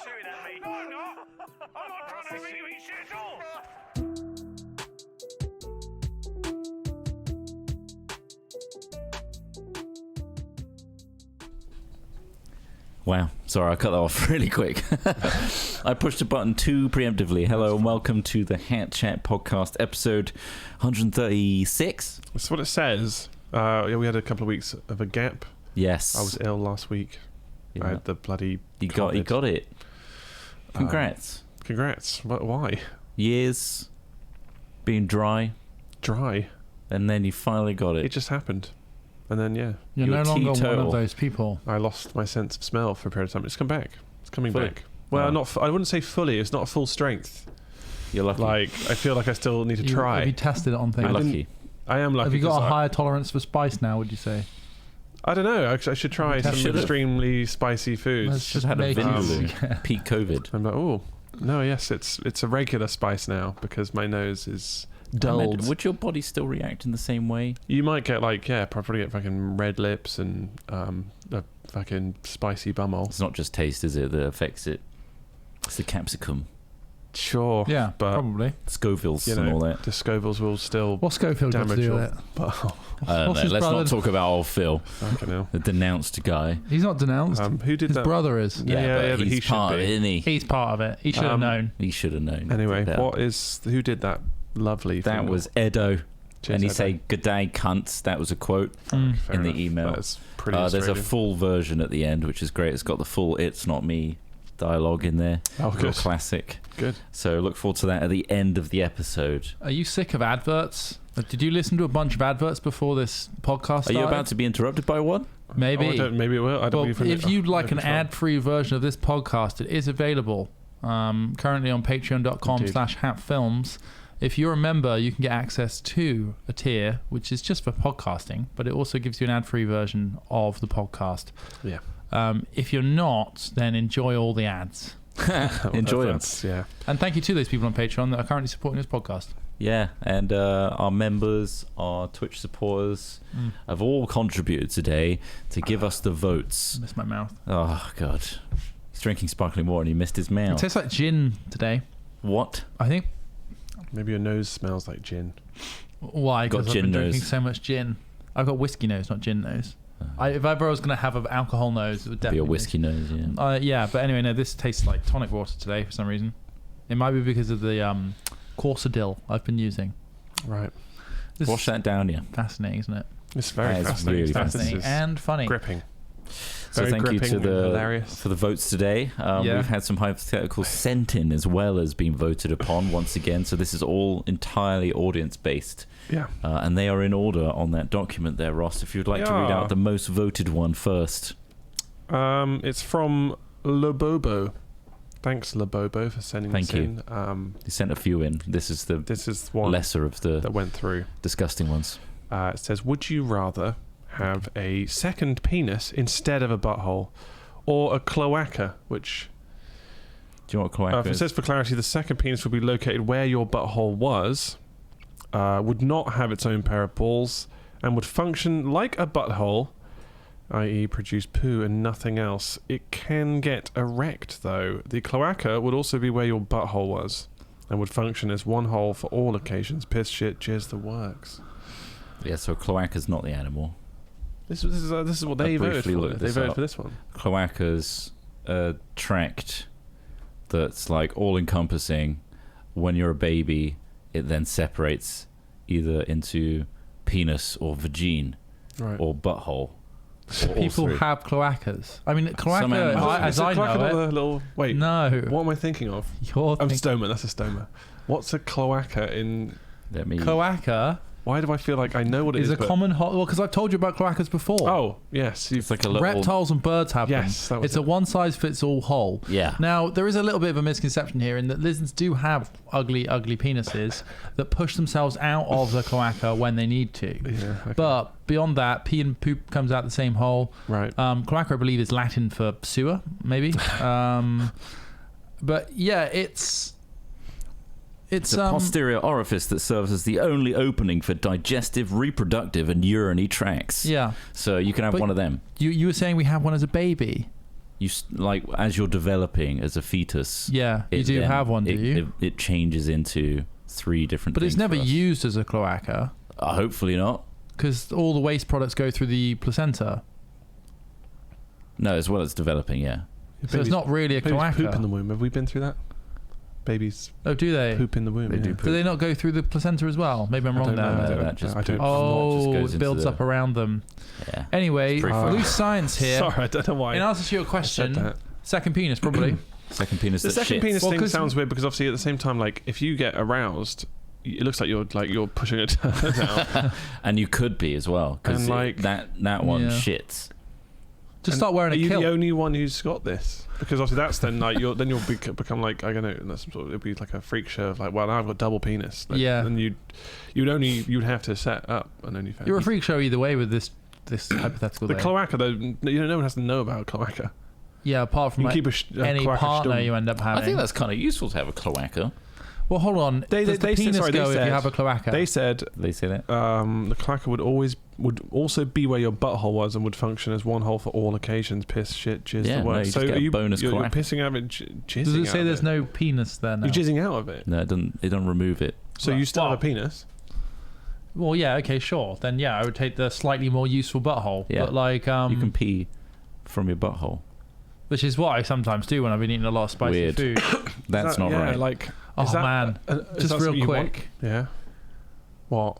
shooting at me. No, I'm not. I'm not trying to make you eat shit at all. Wow, sorry, I cut that off really quick. I pushed a button too preemptively. Hello and welcome to the Hat Chat podcast, episode 136. That's what it says. Yeah, we had a couple of weeks of a gap. Yes. I was ill last week. Yeah. I had the bloody You got it. Congrats. Congrats. Why? Years being dry, Dry. and then you finally got It it. just happened. And then, yeah, You're You're no longer one teetotal. of those people. I lost my sense of smell for a period of time. It's come back. It's coming Fully? back. Well, Oh. not. I wouldn't say fully. It's not full strength. You're lucky. Like, I feel like I still need to Have you try. tested it on things? You're I didn't- lucky. I am lucky. Have you got 'cause a higher tolerance for spice now, would you say? I don't know. I should try some Should've. extremely spicy foods. Let's Just had a make it- vindaloo. Peak COVID. I'm like, oh, no, yes, it's a regular spice now because my nose is dulled. Would your body still react in the same way? You might get probably get fucking red lips and a fucking spicy bumhole. It's not just taste, is it, that affects it? It's the capsicum, Sure. Yeah, but probably. Scovilles you and all know, that. the Scovilles will still What's Schofield got to damage do with your it? butthole. I don't What's know. his Let's brother- not talk about old Phil, Fucking hell. the denounced guy. He's not denounced. Who did His that? brother is. Yeah, but he's he should part of be. it, isn't he? He's part of it. He should have known. He should have known. Anyway, Yeah. who did that lovely That thing? was Edo. Cheers, And he Edo. say, "Good day, cunts." That was a quote Mm. Fair in the enough. email. That's pretty There's a Australian. full version at the end, which is great. It's got the full "It's not me" dialogue in there. Oh, Real good. classic. Good. So look forward to that at the end of the episode. Are you sick of adverts? Did you listen to a bunch of adverts before this podcast Are started? you about to be interrupted by one? Maybe. Maybe it will. I don't Well, even if you'd like an control. ad-free version of this podcast, it is available currently on Indeed. patreon.com/hatfilms. If you're a member, you can get access to a tier, which is just for podcasting, but it also gives you an ad-free version of the podcast. Yeah. If you're not, then enjoy all the ads. Enjoy them. Yeah. And thank you to those people on Patreon that are currently supporting this podcast. Yeah, and our members, our Twitch supporters, have all contributed today to give us the votes. I missed my mouth. Oh God, he's drinking sparkling water and he missed his It mouth. tastes like gin today. What? I think. Maybe your nose smells like gin. Why? Got Because I've gin been drinking nose. so much gin. I've got whiskey nose, not gin nose. If ever I was going to have an alcohol nose, it would Be definitely a whiskey nose, yeah. Yeah, but anyway, no, this tastes like tonic water today for some reason. It might be because of the Corsadil I've been using. Right. This Wash that down, yeah. is fascinating, isn't it? It's very That is fascinating. really stuff. This Fascinating is and funny. gripping. So Very thank you gripping to and the hilarious. for the votes today. Yeah. We've had some hypotheticals sent in as well as being voted upon once again. So this is all entirely audience based, Yeah. and they are in order on that document there, Ross. If you'd like to read Yeah. out the most voted one first. It's from Lobobo. Thanks, Lobobo, for sending Thank this you. in. You sent a few in. This is the This is one lesser of the that went through. disgusting ones. It says, would you rather have a second penis instead of a butthole or a cloaca, which... Do you know what cloaca if it is? says for clarity, the second penis would be located where your butthole was, would not have its own pair of balls, and would function like a butthole, i.e. produce poo and nothing else. It can get erect, though. The cloaca would also be where your butthole was, and would function as one hole for all occasions. Piss, shit, jizz, the works. Yeah, so cloaca's not the animal. This is what they I voted briefly for. looked They this voted up. for this one. Cloaca's a tract that's like all-encompassing. When you're a baby, it then separates either into penis or vagine Right. or butthole. Or all People three. have cloacas. I mean, cloaca, Some animals- as I know it... Wait, No. what am I thinking of? You're I'm thinking... stoma. That's a stoma. What's a cloaca in? Let me. Cloaca Why do I feel like I know what it is? is a but- common... Well, because I've told you about cloacas before. Oh yes, It's like a little. Reptiles and birds have Yes, that them. was It's a it. one-size-fits-all hole. Yeah. Now, there is a little bit of a misconception here in that lizards do have ugly, ugly penises that push themselves out of the cloaca when they need to. Yeah. Okay. But beyond that, pee and poop comes out the same hole. right. Cloaca, I believe, is Latin for sewer, maybe. But yeah, it's It's a posterior orifice that serves as the only opening for digestive, reproductive, and urinary tracts. Yeah. So you can have But one of them. You were saying we have one as a baby. like as you're developing as a fetus. Yeah, you do have one, do you? It changes into 3 different. But things it's never for us. used as a cloaca Hopefully not. because all the waste products go through the placenta, No, as well as developing. Yeah. so it's not really a Babies cloaca. poop in the womb. Have we been through that? Babies Oh, do they? poop in the womb. They do yeah. poop. Do they not go through the placenta as well? Maybe I'm I wrong don't there. know. No, that just I don't- poops. Oh, Just goes it into builds the- up around them. Yeah. Anyway, It's pretty fun. loose science here. Sorry, I don't know why. In answer to your I said question, that. second penis probably. Second penis. The that second shits. penis Well, thing 'cause- sounds weird because obviously at the same time, like if you get aroused, it looks like you're pushing it out. And you could be as well because And, like- that one Yeah. shits. Just And start wearing Are a you kilt. the only one who's got this? Because obviously that's then like you'll become like I don't know. That's some sort of, it'd be like a freak show of like, well, now I've got double penis. Like, Yeah. And you'd have to set up an OnlyFans. You're a freak show either way with this hypothetical The thing. cloaca though, no one has to know about cloaca. Yeah, apart from You like can keep a any cloaca partner stumm. you end up having. I think that's kind of useful to have a cloaca. Well, hold on. They Does the said- penis sorry, they go if you said- have a cloaca? They said They say that. the cloaca would also be where your butthole was and would function as one hole for all occasions: piss, shit, jizz, Yeah, the no, works. you So just get are a you bonus you're cloaca. pissing out of it, jizzing Does it out say of there's it? no penis there now? You're jizzing out of it. No, it doesn't. They don't remove it. So Right. you still have a Well- penis. Well, yeah, okay, sure. Then yeah, I would take the slightly more useful butthole. Yeah. But like, You can pee from your butthole. which is what I sometimes do when I've been eating a lot of spicy Weird. food. That's Is that- not yeah, right. Like, Oh is that, man, is just that real something you want? quick. Yeah. What?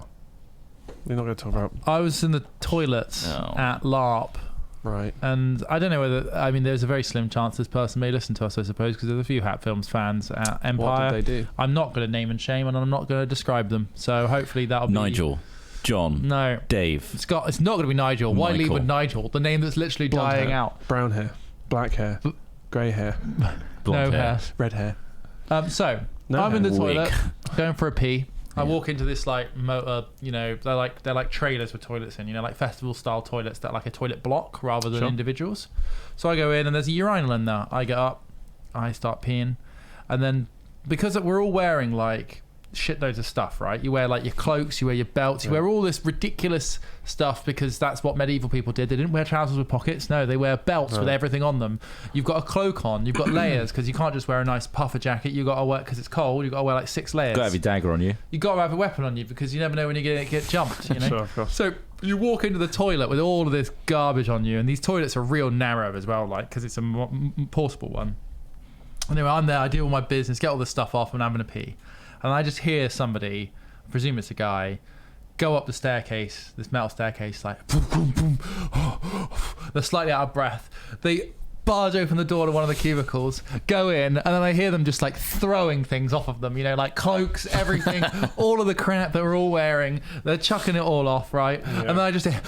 We're not going to talk about. I was in the toilets Oh. at LARP, Right. and I don't know whether there's a very slim chance this person may listen to us, I suppose, because there's a few Hat Films fans at Empire. What did they do? I'm not going to name and shame, and I'm not going to describe them. So hopefully that'll be Nigel, John, No, Dave. it's not going to be Nigel. Why lead Michael. with Nigel, the name that's literally Blonde dying hair. out? Brown hair, black hair, grey hair, Blonde no hair. hair. red hair. So No I'm in the hair. toilet, Wig. going for a pee. I Yeah. walk into this like motor, they're like trailers with toilets in, like festival style toilets that are like a toilet block rather than Sure. individuals. So I go in and there's a urinal in there. I get up, I start peeing, and then because we're all wearing like shitloads of stuff, right? You wear like your cloaks, you wear your belts, you Yeah. wear all this ridiculous stuff because that's what medieval people did. They didn't wear trousers with pockets. No, they wear belts with Right. everything on them. You've got a cloak on, you've got layers because you can't just wear a nice puffer jacket. You got to wear because it's cold. You got to wear like 6 layers. Got to have your dagger on you. You got to have a weapon on you because you never know when you're going to get jumped. You know. Sure, of course. So you walk into the toilet with all of this garbage on you, and these toilets are real narrow as well, like because it's a portable one. Anyway, I'm there. I do all my business, get all this stuff off, and I'm having a pee, and I just hear somebody, I presume it's a guy, go up the staircase, this metal staircase, like boom, boom, boom. They're slightly out of breath. They barge open the door to one of the cubicles, go in, and then I hear them just like throwing things off of them, like cloaks, everything, all of the crap that we're all wearing. They're chucking it all off, right? Yeah. And then I just hear,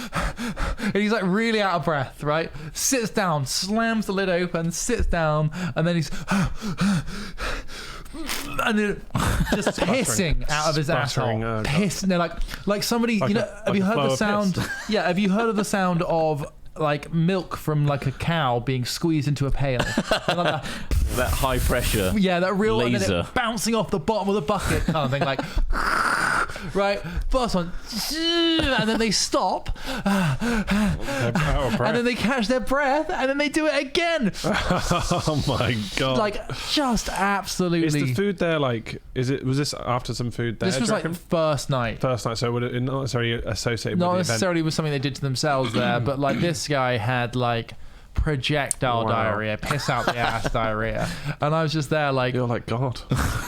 and he's like really out of breath, right? Sits down, slams the lid open, sits down, and then he's and then just hissing out of his Sputtering, asshole. God. Piss. And they're like somebody, Like have you a heard flow the of sound? piss. Yeah, have you heard of the sound of like milk from like a cow being squeezed into a pail? And like that, That high pressure. yeah, that real and then Laser. it bouncing off the bottom of the bucket kind of thing, like right. First one, and then they stop, and then they catch their breath, and then they do it again. Oh my god! Like just absolutely. is the food there like? Was this after some food there? This was do you like reckon? first night. First night, so would it not necessarily associated Not with the necessarily with something they did to themselves there, but like this guy had like projectile Wow. diarrhea, piss out the ass diarrhea, and I was just there like, event? You're like God.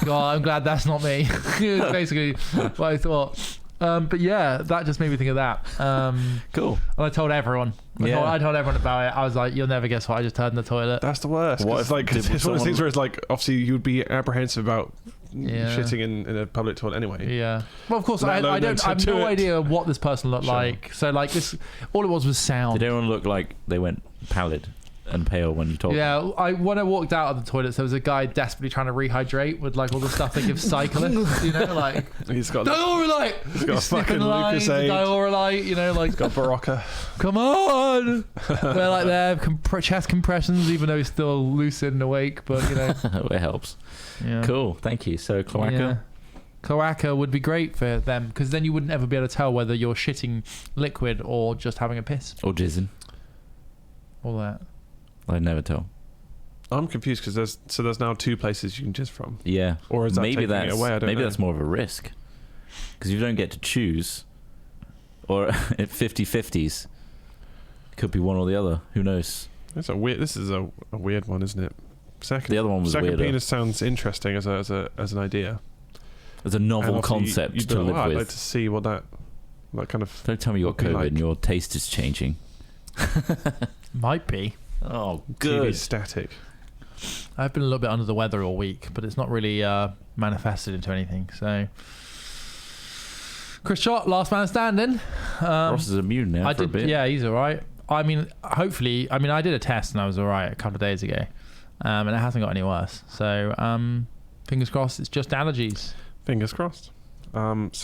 God, I'm glad that's not me. It's basically what I thought. But yeah, that just made me think of that. Cool. And I told everyone. Yeah. I told everyone about it. I was like, you'll never guess what I just heard in the toilet. That's the worst. What 'cause if it's like did it's one of someone- those things where it's like obviously you'd be apprehensive about Yeah. shitting in a public toilet anyway. Yeah. Well, of course, Let I alone don't. then I have to do no it. idea what this person looked Sure. like. So like this, all it was sound. Did anyone look like they went pallid and pale when you told them? Yeah, when I walked out of the toilets, there was a guy desperately trying to rehydrate with like all the stuff they give cyclists, like He's got diorolite. He's got a fucking sniffing lines, Lucasade. diorolite, like got Barocca. come on. They're like there, chest compressions, even though he's still lucid and awake, but It helps. yeah. Cool. Thank you. So cloaca. Yeah. Cloaca would be great for them because then you wouldn't ever be able to tell whether you're shitting liquid or just having a piss. Or jizzing. All that. I'd never tell. I'm confused because there's now 2 places you can choose from. Yeah. Or is that maybe taking it away? I don't maybe know. that's more of a risk. Because you don't get to choose. Or at 50-50s. Could be one or the other. Who knows? This is a weird one, isn't it? The other one was second weirder. penis sounds interesting as an idea. It's a novel And obviously concept you'd to be like, live "Oh, I'd with. like to see what that kind of. Don't tell me you got would be COVID like." and your taste is changing. Might be. Oh, TV good. static. I've been a little bit under the weather all week, but it's not really manifested into anything. So, Chris Trott, last man standing. Ross is immune now I for a did. bit. Yeah, he's all right. I mean, hopefully. I mean, I did a test and I was all right a couple of days ago, and it hasn't got any worse. So, fingers crossed. It's just allergies. Fingers crossed. So Oh, it's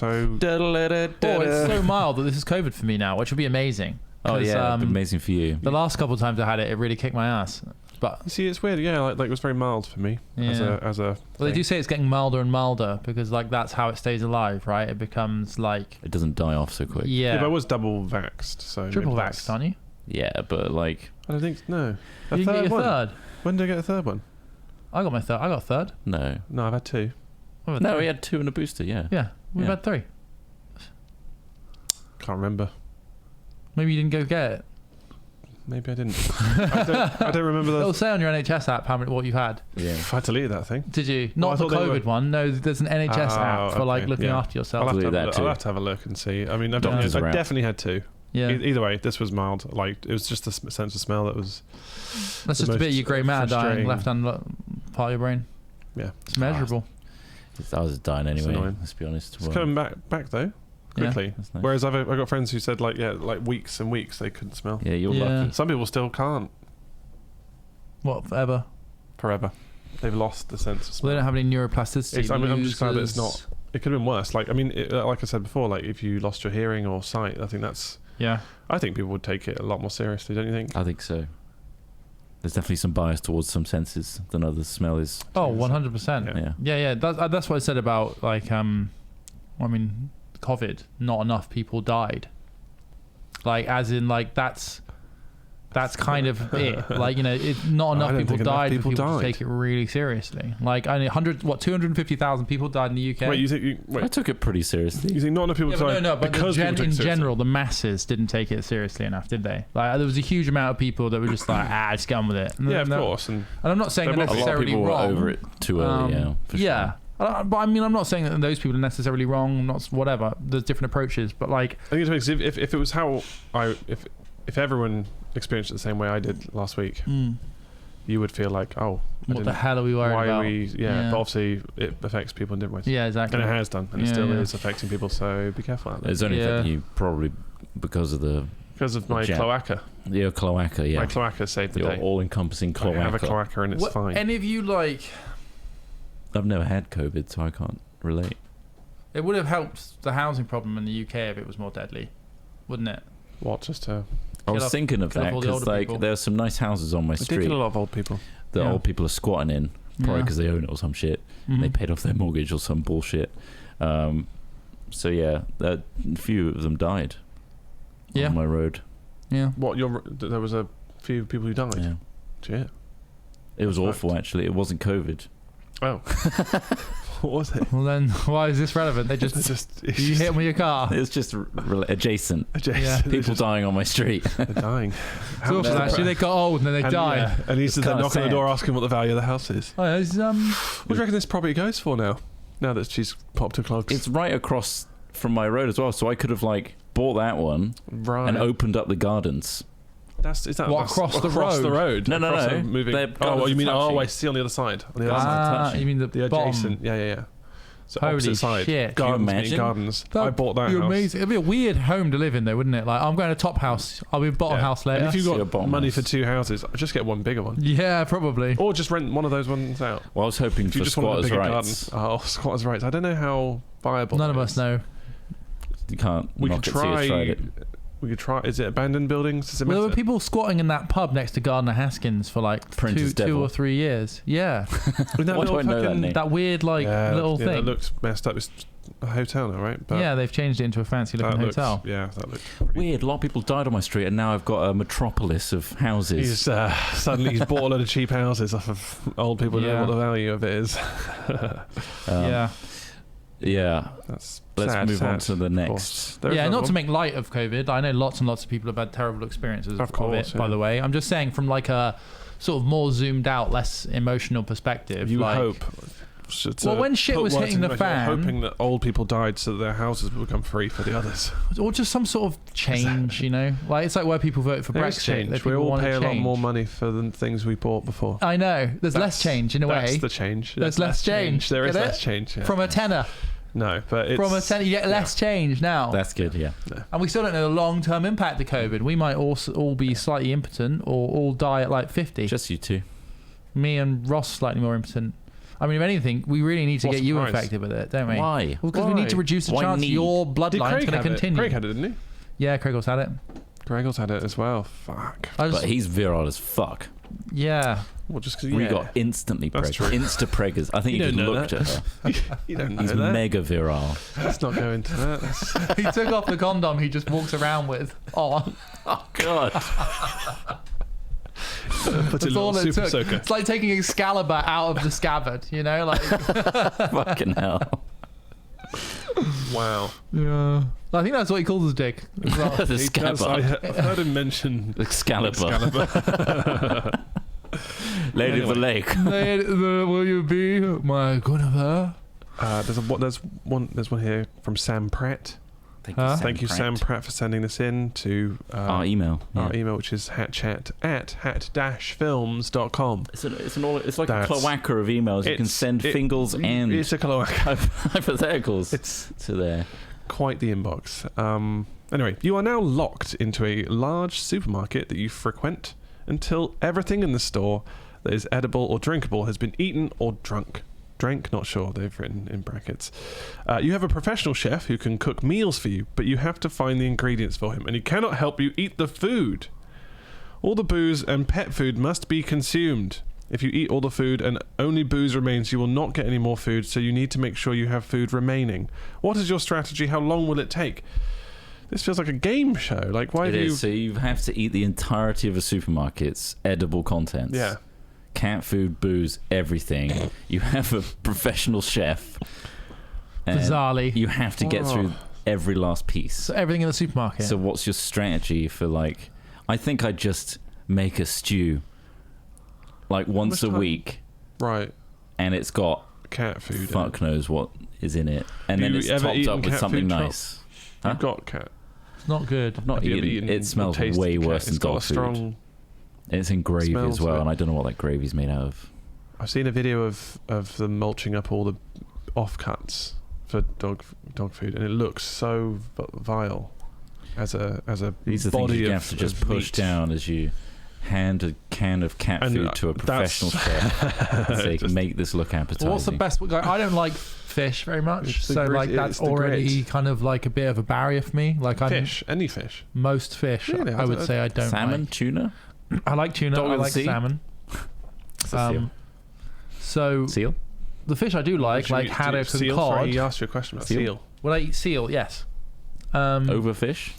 so mild that this is COVID for me now, which would be amazing. Oh 'Cause, yeah, amazing for you. The last couple of times I had it, it really kicked my ass. But you see, it's weird. Yeah, like it was very mild for me as Yeah. a. well, they do say it's getting milder and milder because like that's how it stays alive, right? It becomes like It doesn't die off so quick. Yeah, but I yeah, was double vaxxed, so triple maybe vaxxed, aren't you? Yeah, but like, I don't think no. You didn't get your one. third. When did I get a third one? I got my third. I got a third. no. No, I've had 2. I've had No, three. he had 2 and a booster, yeah. Yeah, we've Yeah. had 3. Can't remember. Maybe you didn't go get it. Maybe I didn't. I don't remember It'll that. say on your NHS app what you've had. Yeah. I had to delete that thing. Did you? Well, I Not the thought they COVID were- one. No, there's an NHS Oh, app for like okay, looking yeah. after yourself. I'll have, to do have, that a look, too. I'll have to have a look and see. I mean, Doctors I are out. definitely had 2. Yeah, Either way, this was mild. Like it was just the sense of smell that was. that's the just a bit of most your grey matter dying frustrating- left hand part of your brain. Yeah, It's measurable. I was dying anyway, annoying. let's be honest. it's coming back though quickly. That's nice. Whereas I got friends who said like weeks and weeks they couldn't smell. Yeah, you're Yeah. lucky. Some people still can't What forever? forever. They've lost the sense of Well, smell. they don't have any neuroplasticity. I'm just glad that it's losers. not. It could have been worse. Like I mean, like I said before, like if you lost your hearing or sight, I think that's. Yeah. I think people would take it a lot more seriously, don't you think? I think so. There's definitely some bias towards some senses than others. Smell is. Oh, 100%. Yeah. Yeah. Yeah. That's what I said about like I mean, COVID. Not enough people died. Like as in like that's kind of it. Like, you know, not I enough don't people think enough died. people For people died. to take it really seriously. Like only 250,000 people died in the UK. Wait, you think? I took it pretty seriously. You think not enough people Yeah, but died no, but because people took it in seriously? general, the masses didn't take it seriously enough, did they? Like, there was a huge amount of people that were just like, just get on with it. And Yeah, of no- course. And And I'm not saying There they're will be A lot of necessarily people wrong. were over it too early. Yeah. For Yeah. Sure. But I mean, I'm not saying that those people are necessarily wrong. Not whatever. There's different approaches, but like, I think it's because if it was how if everyone experienced it the same way I did last week, you would feel like, oh, what the hell are we worried why about? are we? Yeah, but obviously it affects people in different ways. Yeah, exactly. And it has done, and it Yeah, still yeah. is affecting people. So be careful out there. It's only Yeah. affecting you probably because of Because of my Jab. cloaca. your cloaca. Yeah. My cloaca saved the Your day. all-encompassing I have a cloaca. cloaca and it's What, fine. any of you like? I've never had COVID, so I can't relate. It would have helped the housing problem in the UK if it was more deadly, wouldn't it? What? Just to I was off- thinking of kill off that all the because older like people. there are some nice houses on my I did street kill a lot of old people. that Yeah. old people are squatting in, probably Yeah. because they own it or some shit. Mhm. They paid off their mortgage or some bullshit. So yeah, a few of them died Yeah. on my road. Yeah. What? There was a few people who died. Yeah. Shit. It was That's awful, actually. It wasn't COVID. Oh. What was it? Well, then why is this relevant? They just It's just. It's you just hit them with your car. It's just adjacent. adjacent. Yeah. They're People just- dying on my street. They're dying. It's awful, actually. They got old and then they And, died. yeah, and he's It's then kinda knock on the sad. door asking what the value of the house is. Oh, it's, What do you reckon this property goes for now? Now that she's popped her clogs. It's right across from my road as well, so I could have like bought that one right. and opened up the gardens. Is that What, across the the road? No, no, Across no. the moving. They're Oh, well, you gardens mean? are Oh, touching. I see on the other side. On the other side. Gardens are touching. you mean the The bottom? adjacent. Yeah. So Holy opposite side. shit. Gardens, Can you being imagine? gardens. That'd I bought that be house. amazing. It'd be a weird home to live in, though, wouldn't it? Like, I'm going to top house. I'll be bottom Yeah. house And later. if you've See a got bottom money house. for 2 houses, just get one bigger one. Yeah, probably. Or just rent one of those ones out. Well, I was hoping If you for just wanted a squatters' bigger rights. garden. Oh, squatters' rights. I don't know how viable. None of that us is. know. You can't We knock could it till you've tried try. it. We could try. Is it abandoned buildings? Does it Well, there matter? were people squatting in that pub next to Gardner Haskins for like Prince's two Devil. or 3 years. Yeah. With that Why do little I know that fucking- name? That weird, like, little yeah, thing. that looked messed up. It's a hotel now, right? But yeah, they've changed it into a fancy looking hotel. Yeah, that looks pretty... Weird. A lot of people died on my street, and now I've got a metropolis of houses. He's suddenly he's bought a lot of cheap houses off of old people who know what the value of it is. Yeah. Let's move on to the next. Not to make light of COVID. I know lots and lots of people have had terrible experiences of it, by the way. I'm just saying from like a sort of more zoomed out, less emotional perspective. You hope. When shit was hitting the fan... hoping that old people died so that their houses would become free for the others. Or just some sort of change, you know? Like, it's like where people vote for Brexit. Change. We all pay a lot more money for the things we bought before. I know. There's less change, in a way. That's the change. There's less change. There is less change. Yeah. From a tenner. No, but it's... From a tenner, you get less change now. That's good, yeah. No. And we still don't know the long-term impact of COVID. We might all be slightly impotent or all die at like 50. Just you two. Me and Ross slightly more impotent. I mean, if anything, we really need to get you infected with it, don't we? Why? Well, because we need to reduce the chance your bloodline's going to continue. Craig had it, didn't he? Yeah, Craig's had it. Gregor's had it as well. Fuck. But he's virile as fuck. Yeah. Well, just because we got instantly preggers. Insta-preggers. I think you just looked at her. You don't know He's that. mega virile. Let's not go into that. He took off the condom he just walks around with on. Oh, God. Put it all super soaker. It's like taking Excalibur out of the scabbard, you know? Like fucking hell. Wow. Yeah. I think that's what he calls his dick. Well. The scabbard. I've heard him mention Excalibur. Lady of the Lake. Will you be my Guinevere? There's one here from Sam Pratt. Thank you, Sam Pratt, for sending this in to our email. Our email, which is hatchat@hat-films.com. It's like a cloaca of emails. You can send fingals and it's a cloaca. hypotheticals. It's to there. Quite the inbox. Anyway, you are now locked into a large supermarket that you frequent until everything in the store that is edible or drinkable has been eaten or drunk. Drank, not sure, they've written in brackets. You have a professional chef who can cook meals for you, but you have to find the ingredients for him, and he cannot help you eat the food. All the booze and pet food must be consumed. If you eat all the food and only booze remains, you will not get any more food, so you need to make sure you have food remaining. What is your strategy? How long will it take? This feels like a game show. Like, why do you... So you have to eat the entirety of a supermarket's edible contents. Yeah. Cat food, booze, everything. You have a professional chef. Bizarrely. You have to get through every last piece. So everything in the supermarket. So what's your strategy for, like... I think I'd just make a stew, like, once a week. Right. And it's got... cat food. Fuck knows what is in it. And then it's topped up with something nice. Huh? You've got cat. It's not good. I've not eaten. It smells way worse than dog food. It's in gravy as well, and I don't know what that gravy's made out of. I've seen a video of them mulching up all the offcuts for dog food, and it looks so vile as a These are body things you of, have to just push meat. down as you hand a can of cat food to a professional chef and say, make this look appetizing. Well, what's the best? I don't like fish very much, so like that's already kind of like a bit of a barrier for me. Like any fish, most fish, really? I would say I don't. Salmon, like. Tuna. I like tuna. I like salmon. Seal. The fish I do like haddock and cod. Sorry, he asked you a question about seal. Will I eat seal? Yes. Overfish.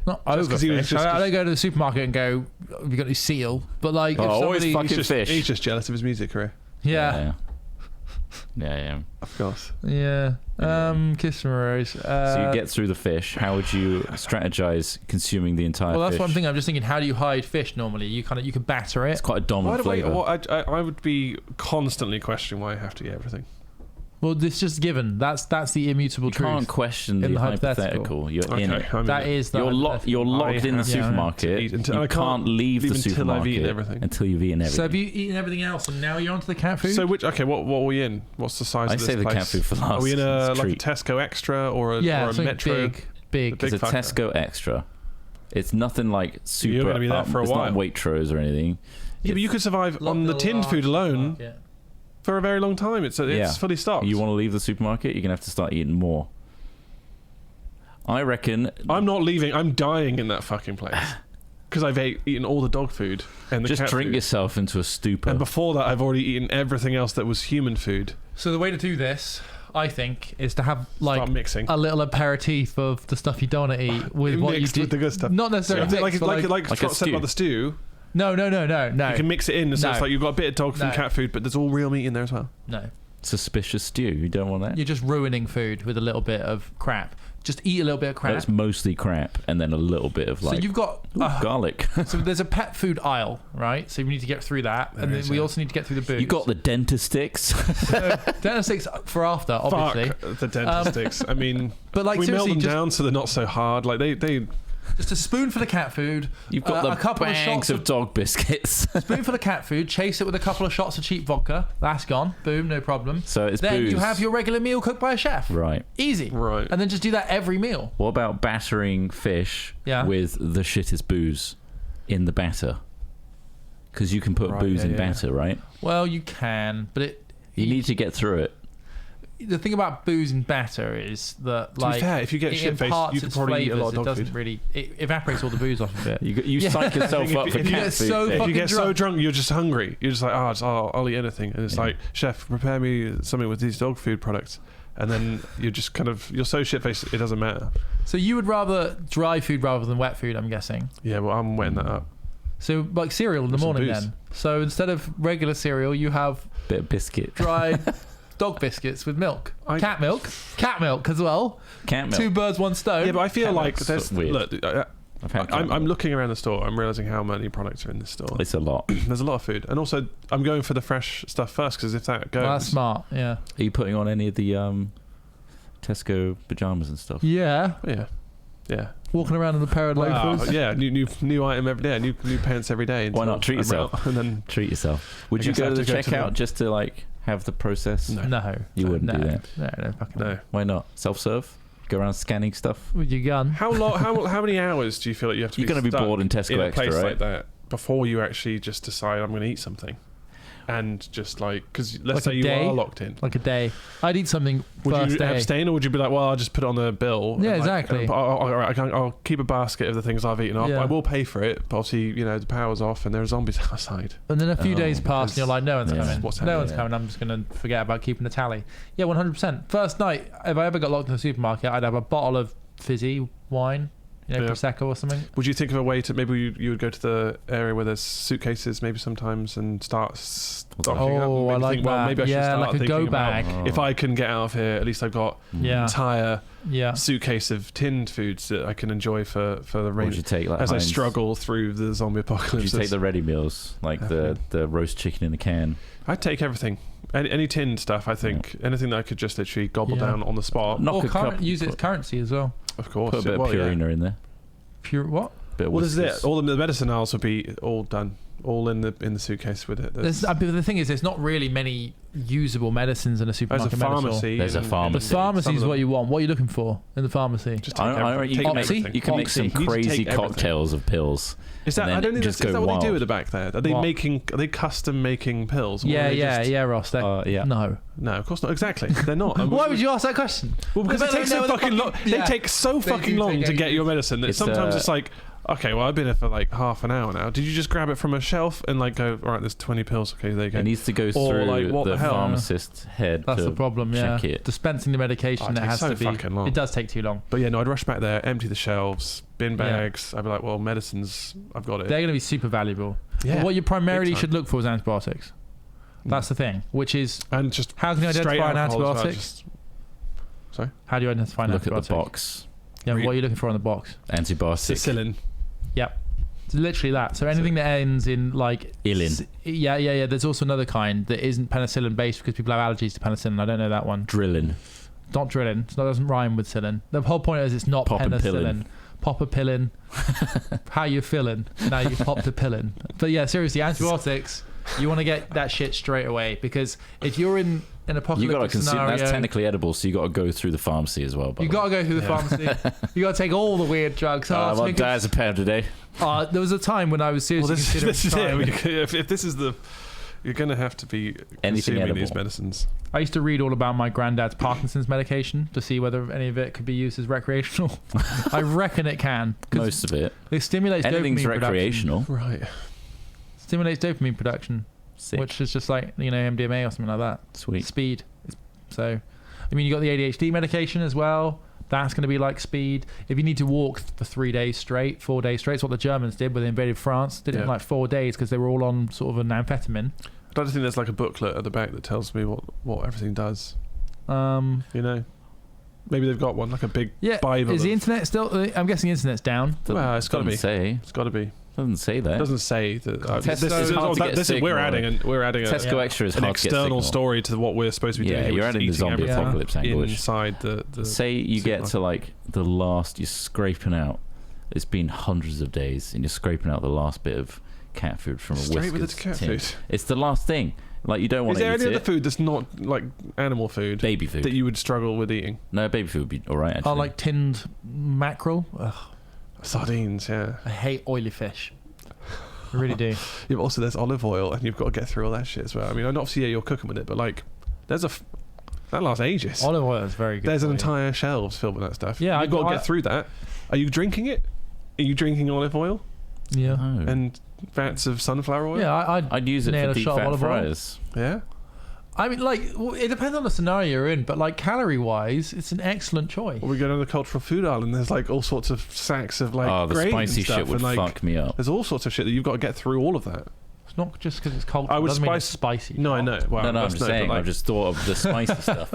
Not overfish. I don't go to the supermarket and go, "Have you got any seal?" But like, if always fucking fish. He's just jealous of his music career. Yeah. Of course. Yeah. Kiss from a rose. So you get through the fish. How would you strategize consuming the entire fish? Well, that's one thing. I'm just thinking, how do you hide fish normally? You can batter it. It's quite a dominant flavour. I would be constantly questioning why I have to eat everything. Well, it's just given. That's the immutable truth. You can't question the hypothetical. You're in it. You're locked in the supermarket. You can't leave the supermarket until you've eaten everything. So have you eaten everything else, and now you're onto the cat food? So what are we in? What's the size of this place? I say the cat food for last. Are we in a Tesco Extra or a Metro? Big. It's a Tesco Extra. It's nothing like super. You're going to be there for a while. It's not Waitrose or anything. Yeah, but you could survive on the tinned food alone. For a very long time. It's fully stocked. You want to leave the supermarket, you're going to have to start eating more. I reckon... I'm not leaving. I'm dying in that fucking place. Because I've eaten all the dog food and the cat food. Just drink yourself into a stupor. And before that, I've already eaten everything else that was human food. So the way to do this, I think, is to have like Start mixing. a little aperitif of the stuff you don't want to eat with what you Mixed do. with the good stuff. Not necessarily Is it mixed, but like a Trott said stew. about the stew. no. You can mix it in, so No. it's like you've got a bit of dog food, No. cat food, but there's all real meat in there as well. No, Suspicious stew. You don't want that. you're just ruining food with a little bit of crap. Just eat a little bit of crap. That's mostly crap, and then a little bit of So like you've got garlic. so there's a pet food aisle, right? So we need to get through that, and then is, we yeah. also need to get through the booze. You got the dentist sticks. dental sticks for after, obviously. Fuck the dentist sticks. I mean, But like we melt seriously, them just, down so they're not so hard. Like they just a spoonful of cat food. You've got a the couple of bags shots of dog biscuits. spoonful of cat food. Chase it with a couple of shots of cheap vodka. That's gone. Boom, no problem. So it's Then booze. you have your regular meal cooked by a chef. Right. Easy. Right. And then just do that every meal. What about battering fish Yeah. with the shittest booze in the batter? Because you can put Right, booze yeah, in yeah. batter, right? Well, you can, but You need to get through it. the thing about booze and batter is that, To like, be fair, if you get it shit-faced, imparts you could its probably eat a flavours. lot of It dog doesn't food. really. It evaporates all the booze off of it. You psych yourself up for If you cat get food. so then. If fucking you get so drunk. drunk, you're just hungry. You're just like, I'll eat anything. And it's Yeah. like, chef, prepare me something with these dog food products. And then you're just kind of, you're so shit-faced, it doesn't matter. So you would rather dry food rather than wet food, I'm guessing. Yeah, well, I'm wetting that up. So like cereal in the With some morning booze. then. So instead of regular cereal, you have Bit of biscuit. dried dog biscuits with milk. Cat milk as well. Cat milk. Two birds, one stone. Yeah, but I feel Cat like milk's there's, weird. look, I've had cat I'm milk. looking around the store. I'm realizing how many products are in this store. It's a lot. There's a lot of food. And also, I'm going for the fresh stuff first, because if that goes... Well, that's smart, yeah. Are you putting on any of the Tesco pajamas and stuff? Yeah. Yeah. Walking around in a pair of Wow, loafers. yeah, new item every day. New pants every day. Why until not treat I'm yourself? out. And then Treat yourself. Would I you guess I go have to the to go to checkout the- just to like have the process? No. No. You wouldn't no. do that. No, fucking no. Why not? Self-serve? Go around scanning stuff? With your gun. How long? How many hours do you feel like you have to? You're going to be stuck bored in Tesco in a Extra, place right? like that before you actually just decide I'm going to eat something, and just like, because let's Like say a you day? are locked in. Like a day. I'd eat something Would first you day. abstain, or would you be like, well, I'll just put it on the bill? Yeah, and, like, exactly. I'll keep a basket of the things I've eaten up. Yeah. I will pay for it, but obviously, the power's off and there are zombies outside. And then a few Oh, days pass and you're like, no one's Yeah. coming. What's No happening? one's Yeah. coming. I'm just going to forget about keeping a tally. Yeah, 100%. First night, if I ever got locked in the supermarket, I'd have a bottle of fizzy wine, Yeah. Prosecco or something. Would you think of a way to maybe you would go to the area where there's suitcases maybe sometimes and start stocking up? Oh, I Maybe like think, that. well, maybe I should Yeah, start like a thinking go about, bag. if I can get out of here, at least I've got Yeah. entire Yeah. suitcase of tinned foods that I can enjoy for the Or rain would you take like as I Heinz- struggle through the zombie Would apocalypse. you take the ready meals, like the roast chicken in a can? I'd take everything. Any tinned stuff, I think. Anything that I could just literally gobble Yeah. down on the spot. Knock Or a cup, use it as currency as well. Of course. put a bit of Well, yeah. Purina in there. Pure what? Bit of Well, this is whiskers. it. All the medicine aisles would be all done, all in the suitcase with it. But the thing is, there's not really many usable medicines in a There's supermarket. a pharmacy. There's a and- pharmacy. The pharmacy some is of what them- you want. What are you looking for in the pharmacy? Just take I everything. reckon you Take can make everything. you can make some Oxy. You need to crazy take everything. cocktails of pills. Is that? and I then don't think just that's, is go that what they do wild. at the back there? Are they What? making? Are they custom making pills? Or Yeah, are they yeah, just- yeah, Ross. Yeah. No. No, of course not. Exactly, they're not. Why would you ask that question? Well, because They it takes don't so know the fucking long. fucking- They yeah. take so They fucking do long take to get ages. your medicine that It's, sometimes it's like, okay, well, I've been here for like half an hour now. Did you just grab it from a shelf and like go, all right, there's 20 pills. Okay, there you go. It needs to go Or, through like, what the the hell? pharmacist's head. That's to the problem. Yeah. check it. Dispensing the medication Oh, it that takes has so to be. fucking long. It does take too long. But yeah, no, I'd rush back there, empty the shelves, bin Yeah. bags. I'd be like, well, medicines, I've got it. They're going to be super valuable. Yeah, But what you primarily big time. should look for is antibiotics. That's the thing. Which is And just how can you straight identify an alcohol as well, antibiotic? just- How do you identify an Look at antibiotic? the box. Yeah, what are you looking for on the box? Antibiotic. Sicillin. Yep. It's literally that. So anything that ends in like Ilin. Yeah. There's also another kind that isn't penicillin based because people have allergies to penicillin. I don't know that one. Drillin. Not drilling. So that doesn't rhyme with cillin. The whole point is it's not Poppin' penicillin. Pop a pillin. How you feeling? Now you popped a pillin. But yeah, seriously, antibiotics. You want to get that shit straight away because if you're in an You apocalyptic got to consume. scenario, That's technically edible, so you got to go through the pharmacy as well. you got to go through the pharmacy. You got to take all the weird drugs. Well, dies a pound a day. There was a time when I was Well, seriously this is considering it. trying. If this is the, you're going to have to be Anything consuming edible. these medicines. I used to read all about my granddad's Parkinson's medication to see whether any of it could be used as recreational. I reckon it can. 'cause Most of it. it stimulates Anything's dopamine recreational. Right. production. Stimulates dopamine production, Sick. which is just like MDMA or something like that. Sweet. Speed. So, I mean, you got the ADHD medication as well. That's going to be like speed. If you need to walk for 3 days straight, 4 days straight, it's what the Germans did when they invaded France. Did it in like 4 days because they were all on sort of an amphetamine. I don't think there's like a booklet at the back that tells me what everything does. You know, maybe they've got one, like a big Bible. Is the internet still? I'm guessing the internet's down. Well, it's got to be. It's got to be. Doesn't say that. It doesn't say that. We're adding a Tesco Extra is an hard to get external signal. story to what we're supposed to be doing. Yeah, you're adding the zombie apocalypse angle. Inside the say you get to like the last, you're scraping out. It's been hundreds of days, and you're scraping out the last bit of cat food from a straight with Whiskas the cat tin. food. It's the last thing. Like, you don't want to eat it. Is there any other food that's not like animal food? Baby food. That you would struggle with eating? No, baby food would be all right, actually. Oh, like tinned mackerel. Ugh, Sardines, yeah. I hate oily fish. I really do. Yeah, but also there's olive oil, and you've got to get through all that shit as well. I mean, obviously, you're cooking with it, but like, that lasts ages. Olive oil is very good. There's an entire shelves filled with that stuff. Yeah, you've got to get through that. Are you drinking it? Are you drinking olive oil? Yeah. No. And vats of sunflower oil? Yeah, I'd use it nail for a deep shot of fat olive oil. fries. Yeah. I mean, like, it depends on the scenario you're in, but like calorie-wise, it's an excellent choice. Well, we go down the cultural food aisle, and there's like all sorts of sacks of like the grain spicy and stuff, shit would and, like, fuck me up. There's all sorts of shit that you've got to get through all of that. It's not just because it's cold. I would doesn't mean it's spicy. No, I know. Well, No, I'm just saying. I just thought of the spicy stuff.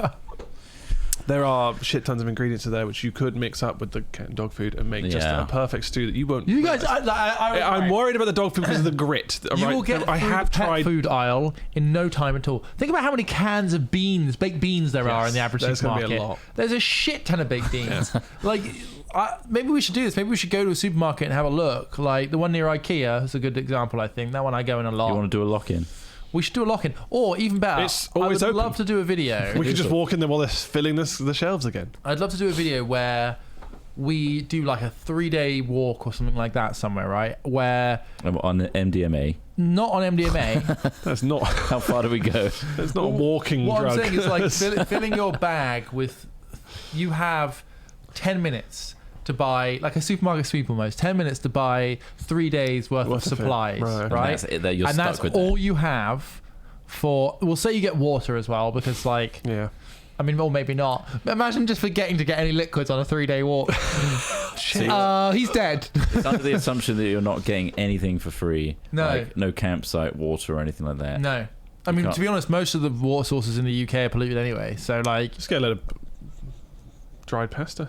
There are shit tons of ingredients in there which you could mix up with the cat and dog food and make just a perfect stew that you won't. You guys, I'm worried about the dog food because of the grit. You will get I have the pet tried food aisle in no time at all. Think about how many cans of beans, baked beans, there are in the average there's supermarket. Gonna be a lot. There's a shit ton of baked beans. Like, maybe we should do this. Maybe we should go to a supermarket and have a look. Like the one near IKEA is a good example. I think that one I go in a lot. You want to do a lock-in? We should do a lock-in, or even better, It's always I would open. love to do a video. We could just walk in there while they're filling the shelves again. I'd love to do a video where we do like a 3-day walk or something like that somewhere, right? Where On the MDMA. not on MDMA. That's not. How far do we go? It's not a walking What drug. I'm saying is like filling your bag with. You have 10 minutes to buy, like a supermarket sweep almost. 10 minutes to buy 3 days worth of of it. supplies, Right. right? And that's it, that you're and stuck that's with all that. you have for. We'll say you get water as well because like. Yeah. I mean, or maybe not. But imagine just forgetting to get any liquids on a 3-day walk. See, He's dead. it's under the assumption that you're not getting anything for free. No. Like, no campsite water or anything like that. No. I mean, can't- to be honest, most of the water sources in the UK are polluted anyway. So, like, Just get a load of dried pasta.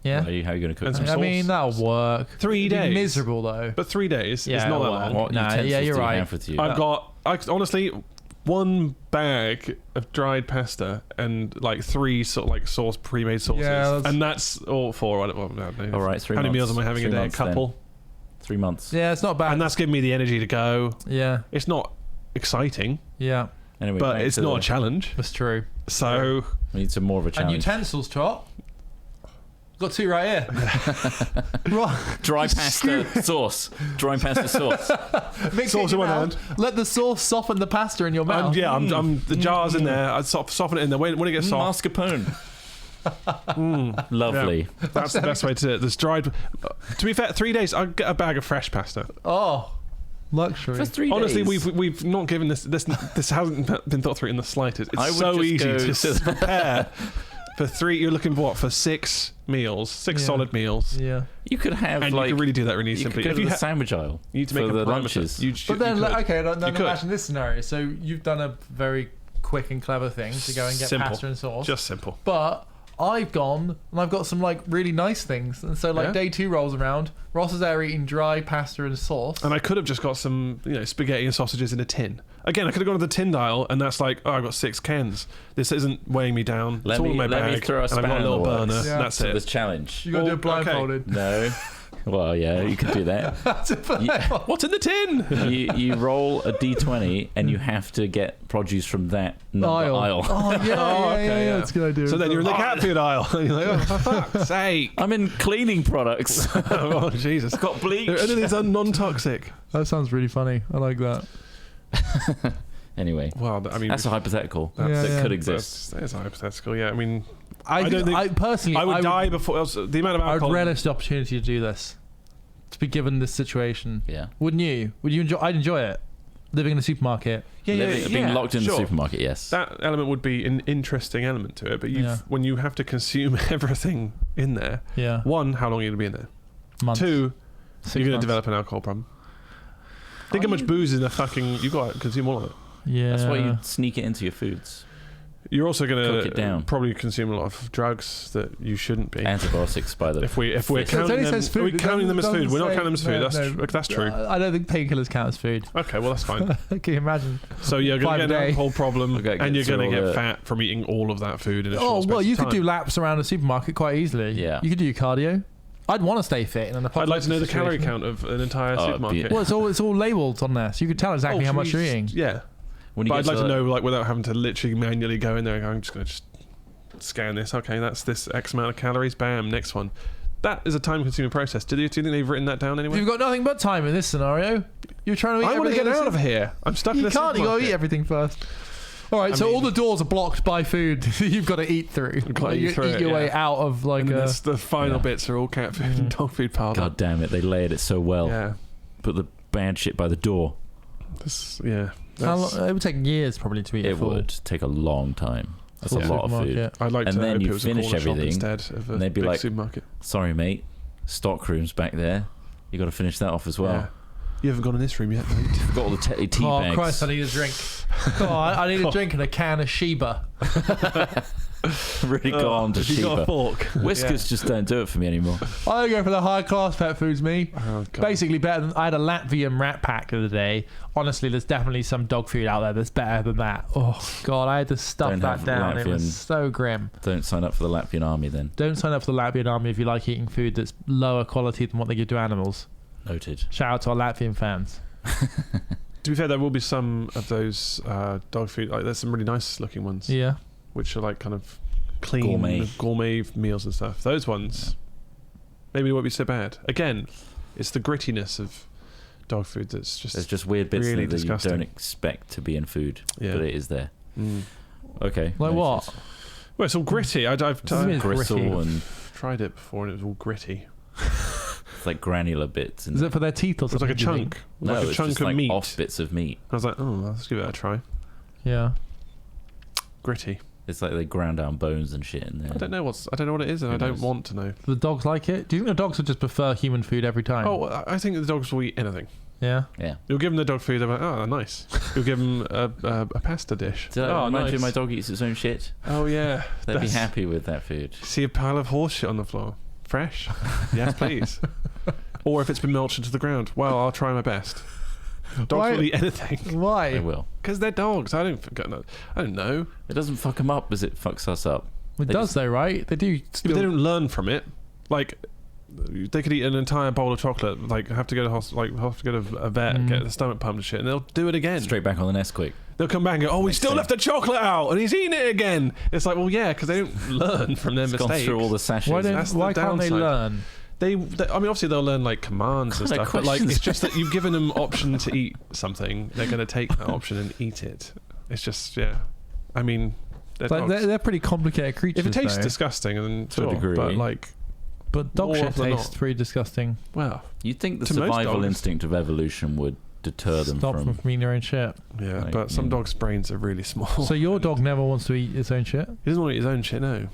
yeah. How are you going to cook And them? some I mean, sauce. that'll work. 3 It'd be days. miserable, though. But 3 days Yeah, is not that it'll long. work. What Nah, utensils yeah, you're do you right. have with you? I've got, honestly, one bag of dried pasta and like 3 sort of like pre-made sauces. Yeah, that's- and that's all 4. I don't know. All right, 3 How months. many meals am I having a 3 day? A months then. couple. 3 months. Yeah, it's not bad. And that's giving me the energy to go. Yeah, It's not exciting, yeah, Anyway, but back it's to not a the- challenge. that's true. So We need some more of a And challenge. utensils, Trot. Got 2 right here. Right. Dry pasta sauce. Dry pasta sauce. Mix Sauce it in one mouth. hand. Let the sauce soften the pasta in your mouth. I'm the jar's in there. I soften it in there. When it gets soft, Mascarpone. Lovely. that's the best way to do it. There's dried. To be fair, 3 days. I'll get a bag of fresh pasta. Oh, luxury. For 3 Honestly, days. we've not given this hasn't been thought through in the slightest. I It's would so just easy go to prepare for 3. You're looking for what? For 6 meals, 6 Yeah. solid meals, Yeah. You could have and like you can really do that really you simply. could go If to you the ha- sandwich aisle you need to make for a the perimeter. lunches. You But then, could. okay, then You could. imagine this scenario. So you've done a very quick and clever thing to go and get Simple. pasta and sauce. Just simple. But I've gone and I've got some like really nice things. And so like Yeah. day 2 rolls around. Ross is there eating dry pasta and sauce. And I could have just got some, spaghetti and sausages in a tin. Again, I could have gone to the tin aisle, and that's like, oh, I've got 6 cans. This isn't weighing me down. Let it's all me- in my let me bag, throw a and I've got spanner a in little the burner. works. Yeah. That's So it. this challenge. You got to do it Well, okay. blindfolded. No. Well, yeah, you could do that. What's in the tin? You roll a d20 and you have to get produce from that number aisle. Oh yeah, okay, that's a good idea. So then you're in the cat food aisle, and you're like, oh, for fuck's sake! I'm in cleaning products. Oh Jesus! Got bleach. And these are non-toxic. That sounds really funny. I like that. Anyway, Well, I mean, that's a hypothetical Yeah, that yeah. could exist. That's hypothetical. Yeah, I mean, I don't think- I personally, I would die before the amount of I would alcohol. relish the opportunity to do this, to be given this situation. Yeah. Wouldn't you? Would you enjoy? I'd enjoy it. living in a supermarket. Being locked in the supermarket, yes. That element would be an interesting element to it, but when you have to consume everything in there, one, how long are you going to be in there? Months. 2, 6 you're going to months. develop an alcohol problem. Think how much booze is in a fucking... You've got to consume all of it. Yeah. That's why you sneak it into your foods. You're also going Cook it down. to probably consume a lot of drugs that you shouldn't be. Antibiotics by the... If we're fist. counting them, food. we're counting them as food. We're not counting them as food. That's true. I don't think painkillers count as food. Okay, well that's fine. Can you imagine? So you're going to get an alcohol problem, Okay, and you're going to so, get fat from eating all of that food in a short Oh space well, you of could time. do laps around a supermarket quite easily. Yeah. You could do your cardio. I'd want to stay fit in an I'd like to know the calorie situation. count of an entire supermarket. Well, it's all labelled on there, so you could tell exactly how much you're eating. Yeah. When you But get I'd like to to know, like, without having to literally manually go in there and go, I'm just going to scan this. Okay, that's this X amount of calories. Bam, next one. That is a time-consuming process. Do you think they've written that down anyway? You've got nothing but time in this scenario. You're trying to eat I want to everything get in out the of here. I'm stuck in You a can't. You got to supermarket. eat everything first. All right, so mean- all the doors are blocked by food you've got to eat through. gotta You eat through it, your way yeah. out of like And then a... the final bits are all cat food and dog food piled God up. damn it, they layered it so well. Yeah. Put the bad shit by the door. How long, it would take years probably to eat It a full. would take a long time. That's full a lot of food. supermarket. I'd like And to then hope you it was finish a corner shop everything, instead of a and they'd be big like, supermarket. Sorry, mate. Stock room's back there. You got to finish that off as well. Yeah. You haven't gone in this room yet, mate. We've got all the tea Oh bags. Christ! I need a drink. Oh, I need a drink and a can of Sheba. Really gone to Have you got a Sheba. fork? Whiskers just don't do it for me anymore. I go for the high class pet foods, me. Oh, God. Basically better than I had a Latvian rat pack the other day. Honestly, there's definitely some dog food out there that's better than that. Oh God, I had to stuff Don't that have down. It was Latvian. so grim. Don't sign up for the Latvian army then. Don't sign up for the Latvian army if you like eating food that's lower quality than what they give to animals. Noted. Shout out to our Latvian fans. To be fair, there will be some of those dog food. Like, there's some really nice looking ones, Yeah. which are like kind of clean gourmet meals and stuff. Those ones maybe won't be so bad. Again, it's the grittiness of dog food that's just There's just weird bits really in it that disgusting. you don't expect to be in food, Yeah. but it is there. Mm. Okay. Like noted. what? Well, it's all gritty. I've What do you mean Gristle gritty? and tried it before and it was all gritty. it's like granular bits. Is it for their teeth or It was something? like a do you think? chunk. No, like a it's chunk just of like meat. off bits of meat. I was like, oh, let's give it a try. Yeah. Gritty. It's like they ground down bones and shit in there. I don't know what it is, and Who I don't knows? want to know. Do the dogs like it? Do you think the dogs would just prefer human food every time? Oh, I think the dogs will eat anything. Yeah. Yeah. You'll give them the dog food, they're like, oh, nice. You'll give them a pasta dish. Did I Oh, remind nice. you my dog eats its own shit? Oh, yeah. They'd be That's- happy with that food. See a pile of horse shit on the floor. Fresh? Yes, please. Or if it's been mulched into the ground. Well, I'll try my best. Dogs Why- will eat anything. They Why? will. Because they're dogs. I don't know. It doesn't fuck them up as it fucks us up. It They does just- though, right? They do. But Still, they don't learn from it. Like, they could eat an entire bowl of chocolate, like have to go to a vet and get the stomach pumped and shit, and they'll do it again. Straight back on the nest quick. They'll come back and go, oh, we still thing. left the chocolate out, and he's eating it again. It's like, well, yeah, because they don't learn from their It's gone mistakes. through all the sachets. why That's the can't they downside. learn? They, I mean, obviously they'll learn like commands and What kind of stuff, but like questions? it's just that you've given them option to eat something. They're going to take that option and eat it. It's just, yeah. I mean, they're Like, dogs. they're pretty complicated creatures. If it tastes though. disgusting, then To a sure, degree. but like, But dog more shit often than tastes not. pretty disgusting. well, You'd think the To most survival dogs. instinct of evolution would deter them Stop from... from eating your own shit. yeah. Like, But some yeah. dogs' brains are really small. So your dog never wants to eat its own shit? He doesn't want to eat his own shit, no.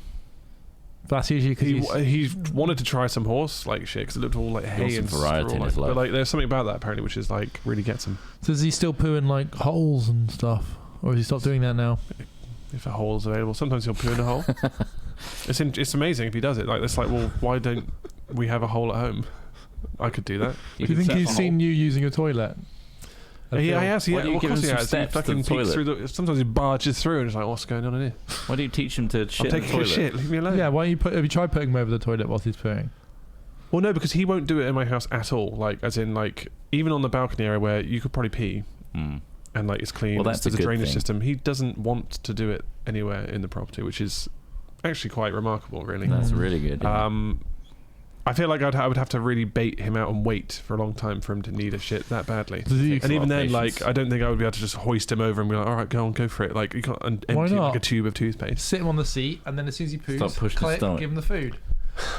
That's usually because He wanted to try some horse like shit because it looked all like hay wants some and variety straw, in his like, life. but like there's something about that apparently which is like really gets him. does he still poo in like holes and stuff, or has he stopped doing that now? If a hole's available, sometimes he'll poo in a hole. It's amazing if he does it. Like it's like, well, why don't we have a hole at home? I could do that. Do you think he's seen you using a toilet? He has. Why do you Of give course him he some has. He steps to fucking the peeks toilet? through sometimes he barges through and it's like, what's going on in here? Why do you teach him to I'm shit in the taking a toilet? shit. Leave me alone. Yeah. Why don't have you tried putting him over the toilet whilst he's pooing? Well, no, because he won't do it in my house at all. Like, as in, like, even on the balcony area where you could probably pee Mm. and like it's clean. Well, that's there's a a good drainage thing. system. He doesn't want to do it anywhere in the property, which is actually quite remarkable, really. That's really good. yeah. I feel like I would have to really bait him out and wait for a long time for him to need a shit that badly. Does he? Takes And a lot even of then, patience. like, I don't think I would be able to just hoist him over and be like, all right, go for it. Like, you can't empty Why him not? like a tube of toothpaste. Sit him on the seat, and then as soon as he poos, Stop pushing his click, stomach. give him the food.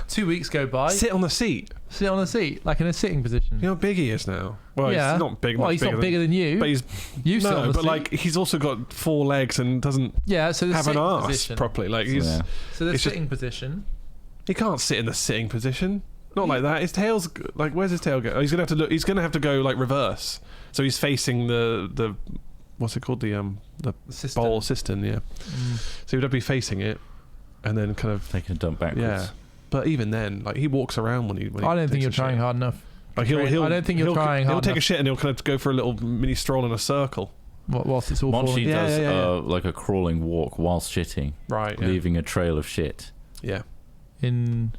2 weeks go by. Sit on the seat. Sit on the seat, like in a sitting position. You know how big he is now? Well, Yeah. he's not big. Well, much he's not bigger than you. But he's You sit on no, the but seat. like he's also got 4 legs and doesn't Yeah, so the have an sitting arse position. properly. Like he's Yeah. So the it's just- sitting position. he can't sit in the sitting position. Not like that. His tail's like where's his tail go? Oh, he's gonna have to look. He's gonna have to go like reverse. So he's facing the what's it called the System. bowl cistern. Yeah. So he would have to be facing it, and then kind of Taking a dump backwards. yeah. But even then, like he walks around when he. I don't think takes you're a trying shit. hard enough. Like he'll I don't think you're he'll- trying He'll hard take a enough. shit and he'll kind of go for a little mini stroll in a circle. Whilst it's all Monchi falling. Yeah, does yeah, yeah. like a crawling walk whilst shitting, Right. Yeah. leaving a trail of shit Yeah. In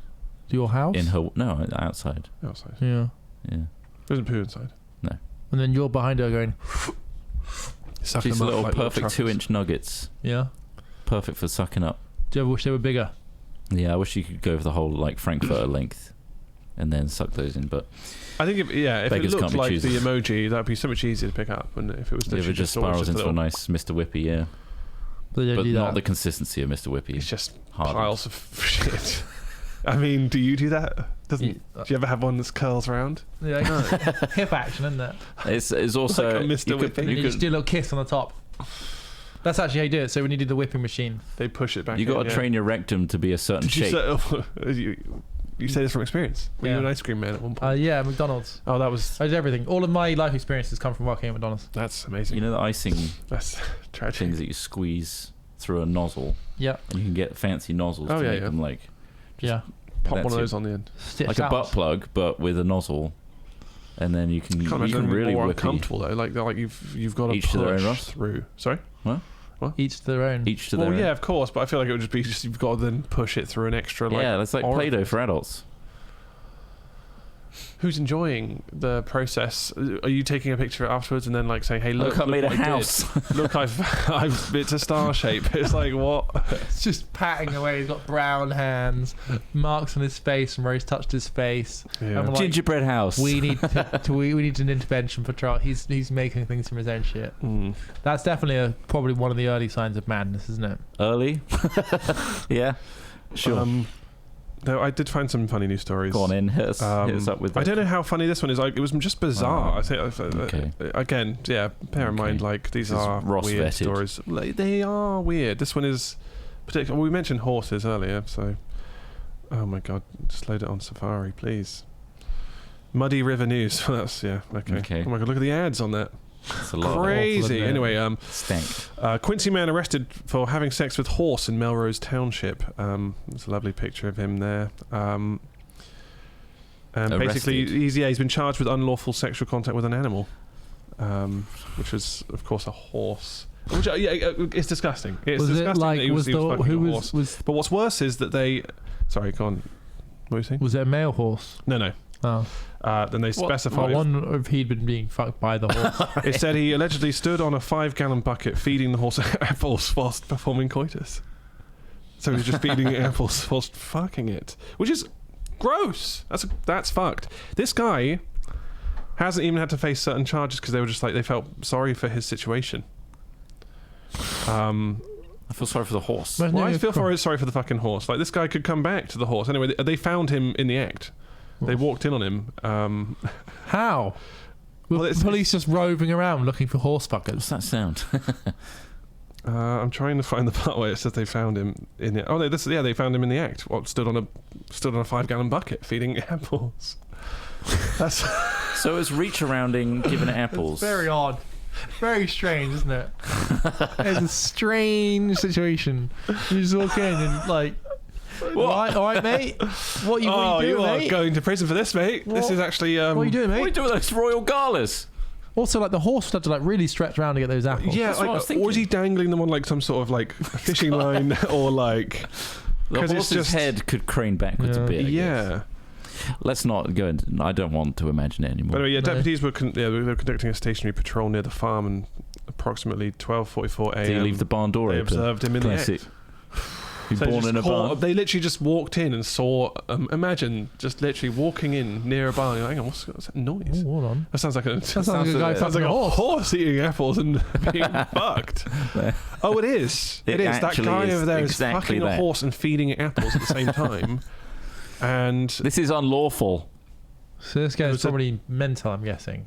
your house? in her. No, outside. Outside. Yeah. Yeah. There isn't poo inside. And then you're behind her going, Sucking These them up little like perfect truffles. 2-inch nuggets, yeah. perfect for sucking up. Do you ever wish they were bigger? Yeah, I wish you could go for the whole like Frankfurter length, and then suck those in. But I think if Beggars it can't looked be like choosers. the emoji, that'd be so much easier to pick up. And if it was if literally it just always spirals into a little- nice Mr. Whippy, yeah. But they don't But do not that. the consistency of Mr. Whippy. it's just Hardened. piles of shit. I mean, do you do that? Do you ever have one that curls around? Yeah, hip action, isn't it? It's also Like a Mr. you could, Whippy. And then you you just could, do a little kiss on the top. That's actually how you do it. So when you do the whipping machine, They push it back. you got in, to yeah. train your rectum to be a certain Did you shape. you say this from experience? Were Yeah. you an ice cream man at one point? yeah, McDonald's. Oh, that was I did everything. All of my life experiences come from working at McDonald's. that's amazing. You know the icing That's tragic. things that you squeeze through a nozzle, Yeah, and you can get fancy nozzles Oh, to yeah, make yeah. them like yeah. Pop that's one of it. those on the end. Stitched like a out. butt plug, but with a nozzle, and then you can Can't you imagine can anything really more whip it. uncomfortable though. Like you've got to Each to their own, push Ross? through. Sorry. Each to their own. Each to Well, their yeah, own. of course, but I feel like it would just be you've got to then push it through an extra like. Yeah, that's like orifice. Play-Doh for adults. Who's enjoying the process? Are you taking a picture afterwards and then like saying, "Hey, look, Look, I made a what did. house. Look, it's a star shape." It's like what? It's just patting away. He's got brown hands, marks on his face from where he's touched his face. Yeah. I'm like, Gingerbread house. we need we need an intervention for Trott. He's making things from his own shit. Mm. That's definitely probably one of the early signs of madness, isn't it? Early. Yeah. Sure. No, I did find some funny news stories. Go on in. Hit us up with I that. don't know how funny this one is. Like, it was just bizarre. I think. Okay. Again, yeah. Bear in Okay. mind, like these This is are Ross weird vetted. stories. Like, they are weird. This one is particular. Well, we mentioned horses earlier, so. Oh my god! Just load it on Safari, please. Muddy River News. That's yeah. Okay. Okay. Oh my god! Look at the ads on that. It's a lot. Awful, Crazy. isn't it? Anyway, Stank. Quincy man arrested for having sex with horse in Melrose Township. There's a lovely picture of him there. And basically, Arrested. he's been charged with unlawful sexual contact with an animal, which was, of course, a horse. Which, it's disgusting. It's Was it disgusting like that he was fucking who a was horse. But what's worse is that they. Sorry, go on. What were you saying? was it a male horse? No. Oh, Then they I specified. wonder if he'd been being fucked by the horse. It said he allegedly stood on a 5-gallon bucket feeding the horse apples whilst performing coitus. So he was just feeding it apples whilst fucking it, which is gross. That's fucked. This guy hasn't even had to face certain charges because they were just like they felt sorry for his situation. I feel sorry for the horse. Well, Well, I no, feel cool. sorry for the fucking horse. Like this guy could come back to the horse anyway. They found him in the act. They walked in on him. How? Well, Were it's- police just roving around looking for horse fuckers? What's that sound? I'm trying to find the part where it says they found him in it. Oh, no, they found him in the act. Well, stood on a 5-gallon bucket feeding apples. That's So it's reach arounding, giving it apples. Very odd. Very strange, isn't it? It's a strange situation. You just walk in and like, all right, mate. What you doing, you are mate? going to prison for this, mate. This What? is actually. What are you doing, What are you mate? doing with those royal galas? Also, like the horse would have to like really stretch around to get those apples. Yeah, That's what I was like, or is he thinking. dangling them on like some sort of like fishing line or like? The 'Cause it's horse's just- head could crane backwards a Yeah. bit. I guess. Yeah. Let's not go into. I don't want to imagine it anymore. But anyway, yeah, No. deputies were they were conducting a stationary patrol near the farm, and approximately 12:44 a.m. Did he leave the barn door they open? observed him in the Classic. act. He So born just in a caught- barn. They literally just walked in and saw. Imagine just literally walking in near a barn. You're like, hang on, what's that noise? Ooh, hold on. That sounds like a sounds like a guy sounds fucking like a a horse eating apples and being fucked. Oh, it is. It It is. That actually guy is over there is exactly fucking a that. horse and feeding it apples at the same time. And This is unlawful. So this guy's probably mental, I'm guessing.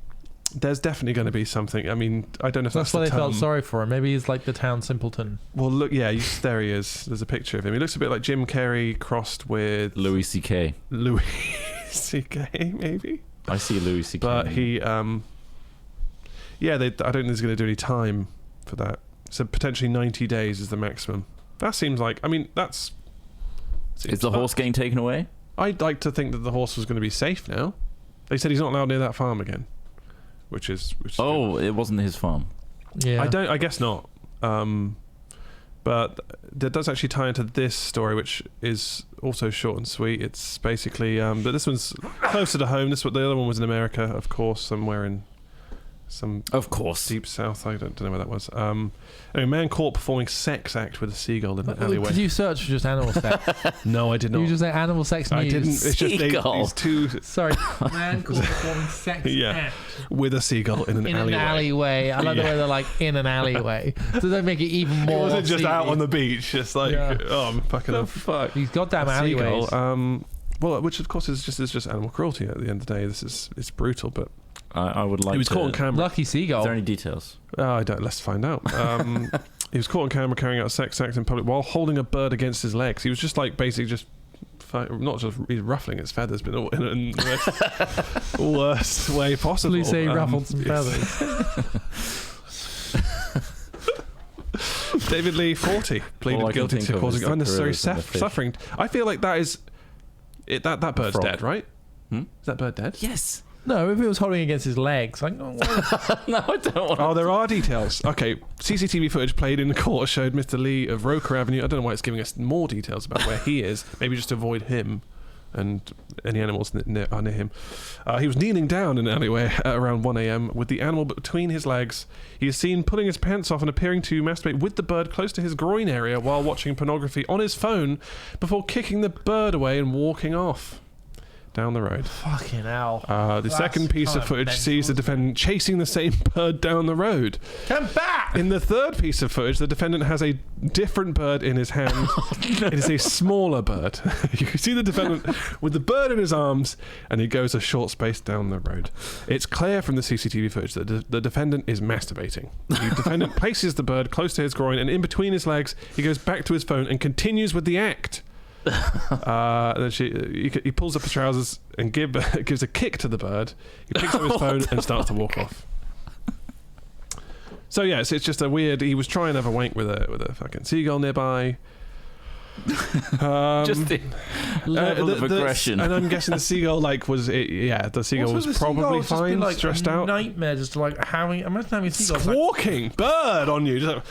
there's definitely going to be something. I mean, I don't know if That's why the they felt term. sorry for him. Maybe he's like the town simpleton. Well, look, yeah, there he is. There's a picture of him. He looks a bit like Jim Carrey crossed with Louis C.K. Louis C.K. maybe. I see Louis C.K. But he, I don't think he's going to do any time for that. So potentially 90 days is the maximum. That seems like, I mean, Is the horse getting taken away? I'd like to think that the horse was going to be safe now. They said he's not allowed near that farm again, which is Oh, it wasn't his farm. Yeah. I guess not. But that does actually tie into this story, which is also short and sweet. It's basically, but this one's closer to home. The other one was in America, of course, somewhere in some Of course. deep south. I don't know where that was. Anyway, man caught performing sex act with a seagull in the alleyway. Did you search for just animal sex? No, I did not. You just say animal sex news. I didn't. It's just Seagull. these two Sorry. Man caught performing sex Yeah. act with a seagull in an in alleyway. an alleyway. I like the way they're like in an alleyway. So they make it even It more. wasn't just out seedy. on the beach, just like, Yeah. oh, I'm fucking up. fuck? These goddamn alleyways. Seagull. Well, which of course is just animal cruelty at the end of the day. It's brutal, but I would like he was to... caught on camera. Lucky Is seagull. there any details? I don't. Let's find out. He was caught on camera carrying out a sex act in public while holding a bird against his legs. He was just like basically just not just he's ruffling its feathers, but in the worst way possible. Please say he ruffled some it's- feathers. David Lee, 40, All pleaded I can guilty think to of causing is the unnecessary gorillas and the fish. suffering. I feel like that is that bird's frog. dead, right? Hmm? Is that bird dead? Yes. No, if it was holding against his legs, like, oh, well, No, I don't want Oh, there are details. Okay, CCTV footage played in the court showed Mr. Lee of Roker Avenue. I don't know why it's giving us more details about where he is. Maybe just to avoid him and any animals are near him. He was kneeling down in an alleyway at around 1 a.m. with the animal between his legs. He is seen pulling his pants off and appearing to masturbate with the bird close to his groin area while watching pornography on his phone before kicking the bird away and walking off down the road. fucking hell. The That's second piece of kinda footage mental, sees the defendant chasing the same bird down the road. Come back! In the third piece of footage, the defendant has a different bird in his hand. It is a smaller bird. You can see the defendant with the bird in his arms, and he goes a short space down the road. It's clear from the CCTV footage that the defendant is masturbating. The defendant places the bird close to his groin, and in between his legs, he goes back to his phone and continues with the act. Then he pulls up his trousers and gives a kick to the bird. He picks up his phone and starts to walk off. So yeah, it's just a weird. He was trying to have a wank with a fucking seagull nearby. Just the level of aggression. And I'm guessing the seagull the seagull was probably fine, like stressed a out, nightmare, just like having. Imagine having a seagull. Like, squawking bird on you. Just like,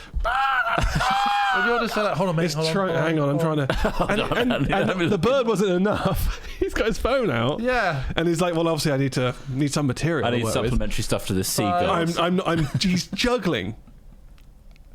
if you're just like, hold on, mate. it's Hold on, hang on, I'm trying to. And the bird wasn't enough. He's got his phone out. Yeah. And he's like, well, obviously, I need some material. I to need work with. supplementary stuff to the seagull. He's juggling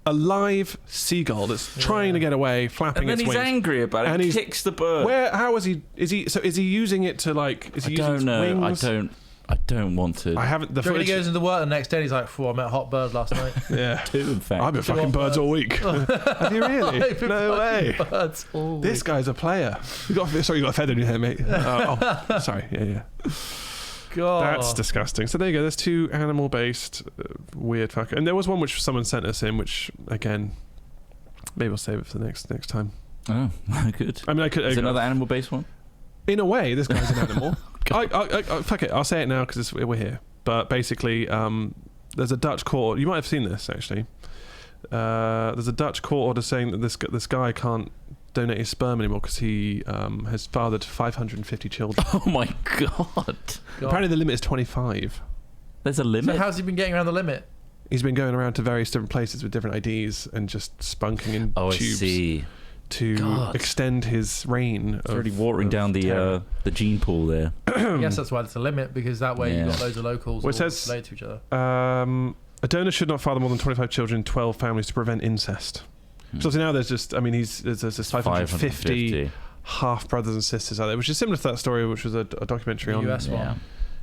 a live seagull that's trying to get away, flapping And then its he's wings. angry about it. And He he's- kicks the bird. How is he? Is he using it to like? Is he I using don't its know. wings? I don't want to. I haven't. The Do you reckon footage. he goes into work the next day and he's like, I met a hot bird last night. Yeah. Two, in fact. I've been fucking birds all week. Have you really? I've been No way. fucking birds all This week. guy's a player. You got a feather in your hair, mate. Sorry. Yeah. God. That's disgusting. So there you go. There's two animal-based weird fuck. And there was one which someone sent us in, which again, maybe we'll save it for the next time. Oh, good. I mean, I could. Is it another animal-based one? In a way, this guy's an animal. I fuck it. I'll say it now because we're here. But basically, there's a Dutch court. You might have seen this actually. There's a Dutch court order saying that this guy can't donate his sperm anymore because he has fathered 550 children. Oh my god. God. Apparently, the limit is 25. There's a limit. So how's he been getting around the limit? He's been going around to various different places with different IDs and just spunking in I tubes see. to God. extend his reign. It's already watering down terror. the gene pool there. I guess that's why it's a limit, because that way Yeah. you've got loads of locals Well, all it says- related to each other. A donor should not father more than 25 children in 12 families to prevent incest. So now there's just, I mean, there's this 550 half brothers and sisters out there, which is similar to that story, which was a documentary The on US one. Yeah.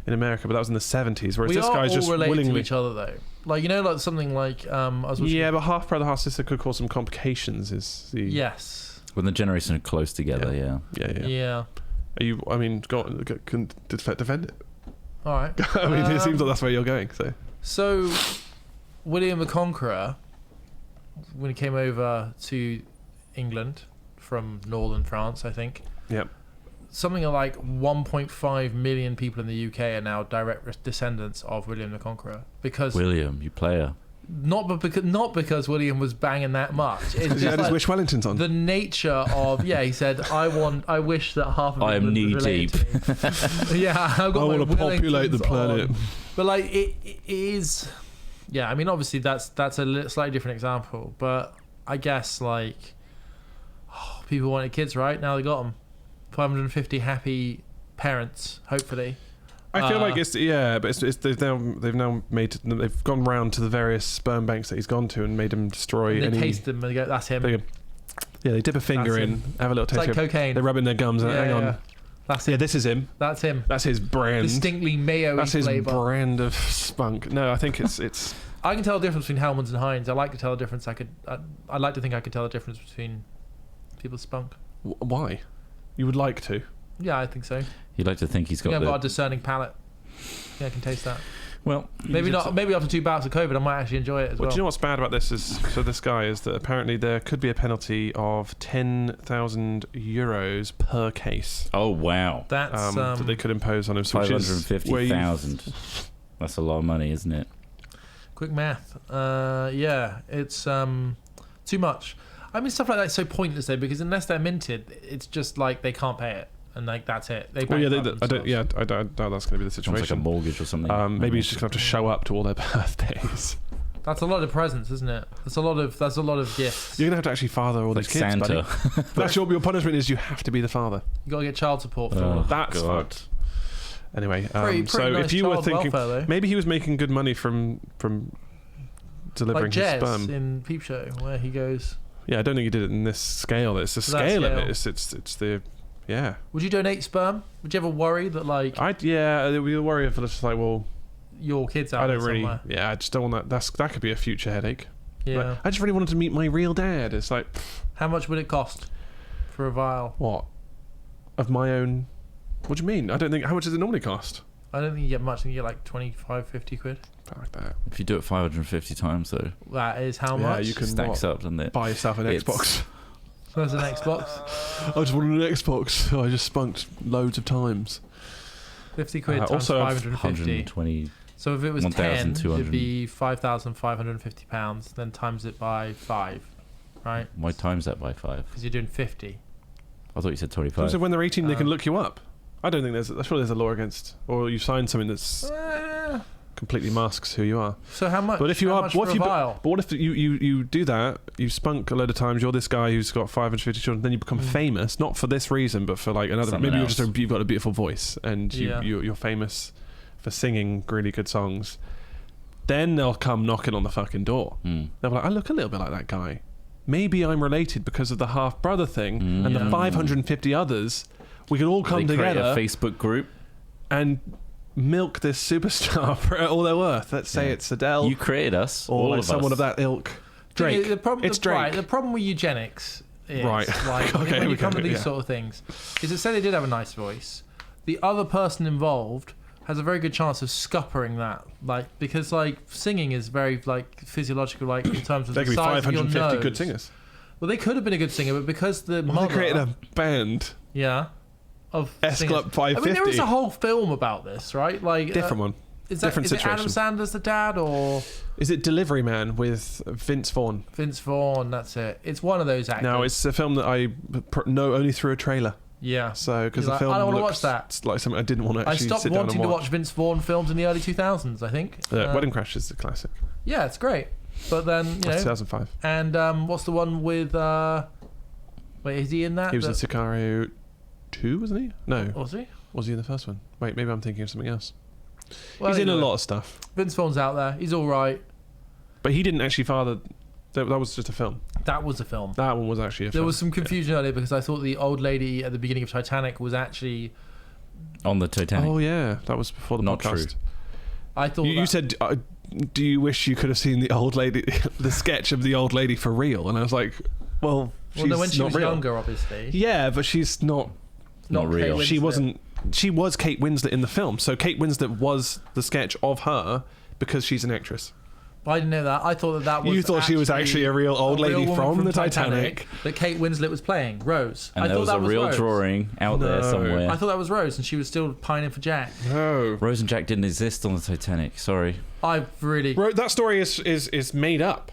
in America, but that was in the 70s. Whereas We this are guy's all just related willingly. to each other, though. Like, you know, like something like I was watching. Yeah, but half brother, half sister could cause some complications. Is the Yes. When the generations are close together, yeah. yeah. Yeah. Are you? I mean, can defend it. All right. I mean, it seems like that's where you're going. So, William the Conqueror, when he came over to England from northern France, I think. Yep. Something like 1.5 million people in the UK are now direct descendants of William the Conqueror because William, you player. not because William was banging that much. It's He just had his like Wish Wellingtons on. the nature of he said I wish that half of I am England was knee related to me. Yeah, I've got I my want to populate the Wellingtons planet. on. But like it is, yeah. I mean, obviously that's a slightly different example, but I guess like people wanted kids, right? Now they got them. 550 happy parents, hopefully. I feel like they've gone round to the various sperm banks that he's gone to and made him destroy. And they any, taste them and they go, "That's him." They go, yeah, they dip a finger That's in, him. have a little It's taste. like cocaine. They rub in their gums and hang on. That's Yeah, him. this is him. That's him. That's his brand. Distinctly mayo-y That's his flavour. brand of spunk. No, I think it's. I can tell the difference between Hellmann's and Heinz. I like to tell the difference. I'd like to think I could tell the difference between people's spunk. Why? You would like to. Yeah, I think so. You'd like to think he's got I've the... got a discerning palate. Yeah, I can taste that. Well, Maybe not. Maybe after 2 bouts of COVID, I might actually enjoy it as well. Do you know what's bad about this this guy is that apparently there could be a penalty of 10,000 euros per case oh, wow. That's that they could impose on him. So which is where you- 550,000. That's a lot of money, isn't it? quick math. Yeah, it's too much. I mean, stuff like that is so pointless though, because unless they're minted, it's just like they can't pay it, and like that's it. They Well, yeah, bankrupt I don't. themselves. Yeah, I don't doubt that's going to be the Sounds like a situation. mortgage or something. Maybe he's just going to have to show up to all their birthdays. That's a lot of presents, isn't it? That's a lot of gifts. You're going to have to actually father all like these kids, buddy. Santa. That's your punishment is you have to be the father. You got to get child support for all Oh, of that. That's God. fucked. Anyway, Pretty so nice if you were child thinking, welfare, though. maybe he was making good money from delivering Like his Jez sperm. in Peep Show, where he goes, Yeah, I don't think he did it in this scale. It's the That scale of scale. it. It's the yeah. would you donate sperm? Would you ever worry that like We worry if it's like, well, your kids out I there don't really. somewhere? Yeah, I just don't want that. That could be a future headache. Yeah. Like, I just really wanted to meet my real dad. It's like, How much would it cost for a vial? what? Of my own. What do you mean? I don't think. How much does it normally cost? I don't think you get much. I think you get like 25, 50 quid. Something like that. If you do it 550 times, though, That is how Yeah, much? you can stacks up, doesn't it? buy yourself an It's- Xbox. There's an Xbox. I just wanted an Xbox. I just spunked loads of times. 50 quid times also 550. 120. So if it was 10, 1,200. it'd be £5,550. Then times it by 5, right? Why times that by 5? Because you're doing 50. I thought you said 25. So when they're 18, they can Um, look you up. I don't think there's. I'm sure there's a law against, or you sign something that's completely masks who you are. So how much? But if you how are, much what for if a you? vial? But what if you do that? You spunk a load of times. You're this guy who's got 550 children. Then you become famous, not for this reason, but for like another. Something Maybe else. you've got a beautiful voice, and Yeah. you're famous for singing really good songs. Then they'll come knocking on the fucking door. Mm. They'll be like, I look a little bit like that guy. Maybe I'm related because of the half brother thing, and the Yeah. 550 others. We could all come They create together a Facebook group. and milk this superstar for all they're worth. Let's say Yeah. it's Adele You created us, or all like of someone us. of that ilk. Drake. The problem, It's Drake. Right, the problem with eugenics is, Right. like, Okay, when we you come can- to these yeah. sort of things, is that say they did have a nice voice, the other person involved has a very good chance of scuppering that, like, because like singing is very like physiological, like in terms of There the could be size of your 550 nose. good singers. Well, they could have been a good singer, but because the Well, mother they created a band. yeah of S singers. Club 550. I mean, there is a whole film about this, right? Like Different one. Is that different is it Adam situation. Sanders the dad or Is it Delivery Man with Vince Vaughn? Vince Vaughn? That's it. It's one of those actors. No, it's a film that I know only through a trailer. yeah. So because You're the like, film I don't wanna looks watch that. it's like something I didn't want to I actually stopped sit down wanting and to watch. watch Vince Vaughn films in the early 2000s, I think. Wedding Crash is the classic. Yeah, it's great. But then, you That's know, 2005. and what's the one with, wait, is he in that? He was in Sicario 2, wasn't he? No. Was he? Was he in the first one? Wait, maybe I'm thinking of something else. Well, He's in a anyway, lot of stuff. Vince Vaughn's out there. He's all right. But he didn't actually father... That was just a film. That was a film. That one was actually a film. There was some confusion earlier because I thought the old lady at the beginning of Titanic was actually... On the Titanic. Oh, yeah. That was before the Not podcast. true. I thought You that- said, do you wish you could have seen the old lady, the sketch of the old lady for real? And I was like, well, she's Well, no, when she not was real. younger, obviously. Yeah, but she's not Not real. She Winslet. wasn't. She was Kate Winslet in the film, so Kate Winslet was the sketch of her because she's an actress. I didn't know that. I thought that was. You thought she was actually a real old lady woman from the Titanic. that Kate Winslet was playing, Rose. And I there thought was that a real Rose. drawing out there No. somewhere. I thought that was Rose, and she was still pining for Jack. No, Rose and Jack didn't exist on the Titanic. Sorry. I really. that story is made up.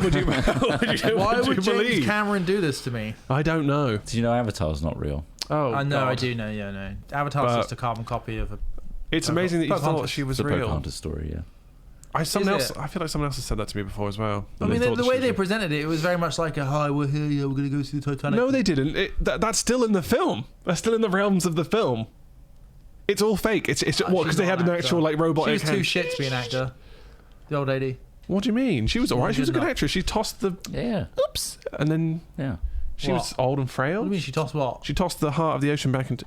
would you, Why would you would James believe? Cameron do this to me? I don't know. Did you know Avatar's not real? Oh, I know, God. I do know. Yeah, no. Avatar's But- just a carbon copy of a. It's amazing that you thought Pocahontas. she was It's a real. Pocahontas story, yeah. I feel like someone else has said that to me before as well. I mean, They thought the she way was they real. presented it, it was very much like a hi, we're here, yeah, we're going to go see the Titanic. No, they didn't. That's still in the film. That's still in the realms of the film. It's all fake. It's what, because She's they not had an actor. actual like robot. She was too shit to be an actor. The old lady. What do you mean? She was alright. She was a Good good enough. actress. She tossed the Yeah. oops, and then Yeah. she What? was old and frail. What do you mean she tossed what? She tossed the heart of the ocean back into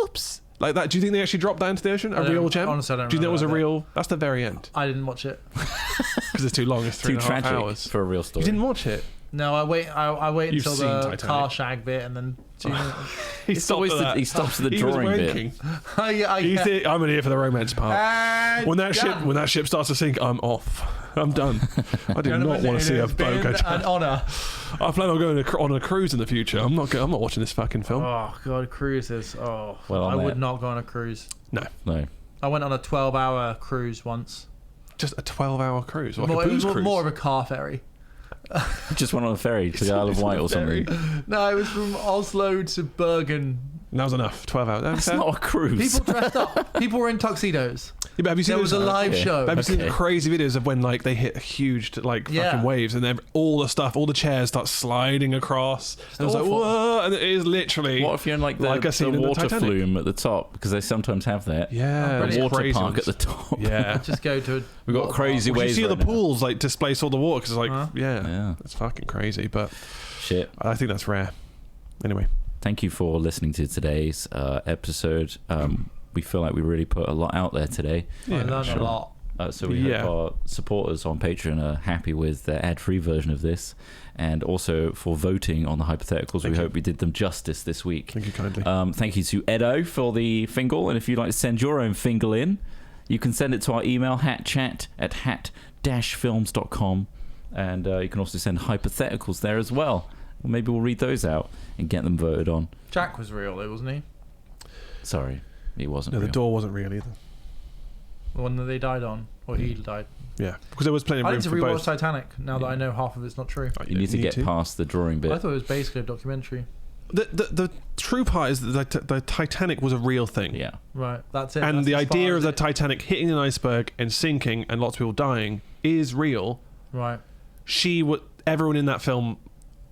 oops, like that. Do you think they actually dropped that into the ocean? I A don't- real gem? honestly, I don't Do you think it was a remember that real? That's the very end I didn't watch it. because it's too long. It's Too 3.5 tragic hours. for a real story. You didn't watch it. No, I wait You've until seen the Titanic. car shag bit and then. He It's always he stops at the He was drawing bit. wanking. You think I'm in here for the romance part? When that ship starts to sink, I'm off. I'm done. I do not want to see a boat go down. An honour. I plan on going on a cruise in the future. I'm not watching this fucking film. Oh god, cruises. Oh, Well, on I that- would not go on a cruise. No, No. I went on a 12-hour cruise once. just a 12-hour cruise, like More, a it booze was cruise. more of a car ferry. Just went on a ferry to the Isle of Wight or something. No, it was from Oslo to Bergen. That was enough. 12 hours. That's not a cruise. People dressed up. People were in tuxedos. Yeah, but have you seen There was a those- live Okay. show. Have you seen Okay. crazy videos of when like they hit huge like Yeah. fucking waves and then all the stuff, all the chairs start sliding across? And I was like, awful. whoa! And it is literally What if you're in like like a the scene in the water Titanic. flume at the top? Because they sometimes have that. yeah, Oh, it's The water crazy park ones. at the top. Yeah. Just go to. We've got crazy Well, you waves see right the now. pools like displace all the water because it's like Huh? yeah, it's fucking crazy. But Shit. I think that's rare. Anyway, Thank you for listening to today's episode. We feel like we really put a lot out there today. I learned sure. a lot. So we Yeah. hope our supporters on Patreon are happy with the ad-free version of this, and also for voting on the hypotheticals. Thank we you. hope we did them justice this week. Thank you kindly. Thank you to Edo for the fingle, and if you'd like to send your own fingle in, you can send it to our email hatchat@hat-films.com, and you can also send hypotheticals there as well. Maybe we'll read those out and get them voted on. Jack was real, though, wasn't he? Sorry, he wasn't No, the real. door wasn't real either. The one that they died on, or he died. Yeah, because there was plenty of I room need to for rewatch both. Titanic now that I know half of it's not true. You need to get past the drawing bit. I thought it was basically a documentary. The true part is that the Titanic was a real thing. Yeah. Right, that's it. And That's the as far idea as of the it- Titanic hitting an iceberg and sinking and lots of people dying is real. Right. Everyone in that film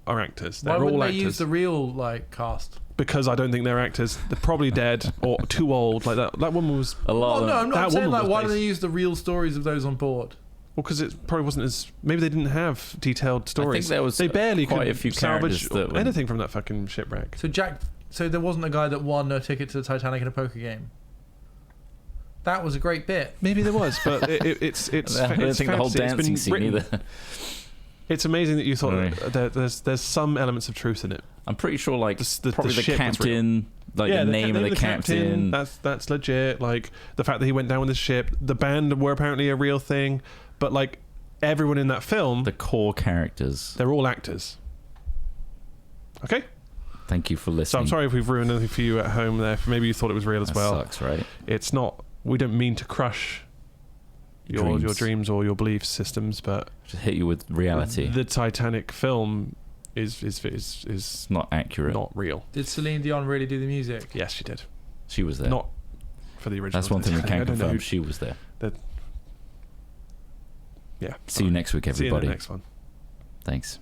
are actors. They're Why all wouldn't they actors. use the real cast? Because I don't think they're actors. They're probably dead or too old. Like that woman was. A lot Oh of no, them. I'm that not saying woman like was why do based- they use the real stories of those on board? Well, because it probably wasn't as. Maybe they didn't have detailed stories. there was they barely quite could a few salvage characters that were- anything from that fucking shipwreck. So there wasn't a guy that won a ticket to the Titanic in a poker game. That was a great bit. Maybe there was, but it's. I don't think the whole fantasy. It's been dancing scene written. either. It's amazing that you thought Right. there's some elements of truth in it. I'm pretty sure, like, The probably the ship was captain, like the name of the captain. That's legit. Like the fact that he went down with the ship. The band were apparently a real thing, but like everyone in that film, The core characters. they're all actors. Okay, Thank you for so listening. I'm sorry if we've ruined anything for you at home. There, maybe you thought it was real as That well. sucks, right? It's not. We don't mean to crush your dreams or your belief systems, but Just hit you with reality. the Titanic film is It's not accurate. not real. Did Celine Dion really do the music? Yes, she did. She was there. Not for the original. That's one thing we can I don't know confirm. who- She was there. Yeah. See you next week, See you in everybody. the next one. Thanks.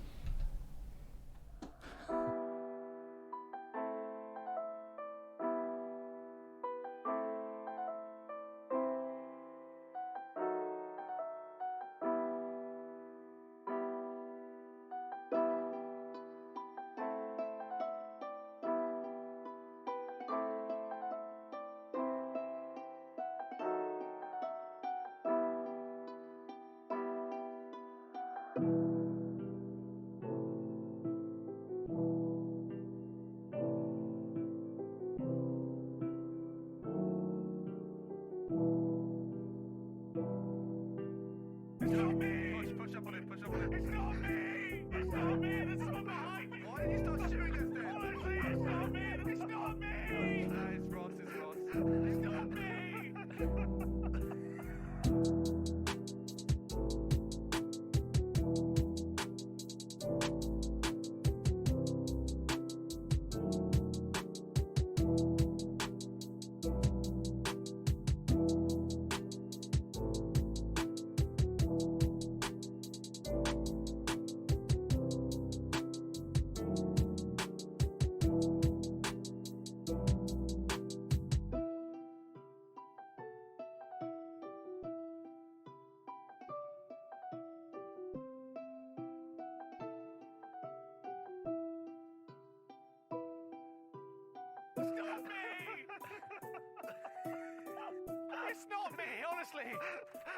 honestly,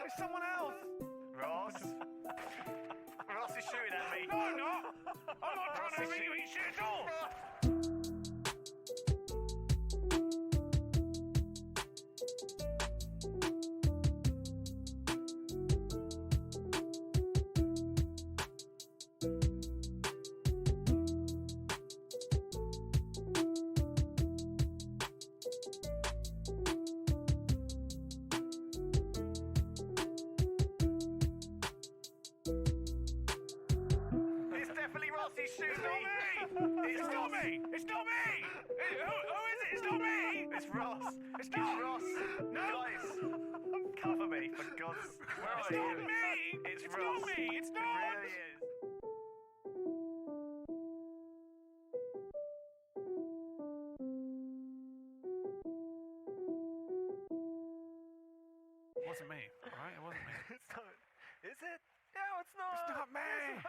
it's someone else. Ross? Ross is shooting at me. No, I'm not. I'm not trying to make you eat shit at all. It's definitely Ross. He's shooting It's not me. me. It's not me. It's not me. Who is it? It's not me. It's Ross. It's not. Ross. No. Guys, cover me for God's. Where are It's you? not me. It's It's Ross. not me. It's It not. really is. It wasn't me. All right, it wasn't me. It's not. Is it? No, it's not. It's not me. It's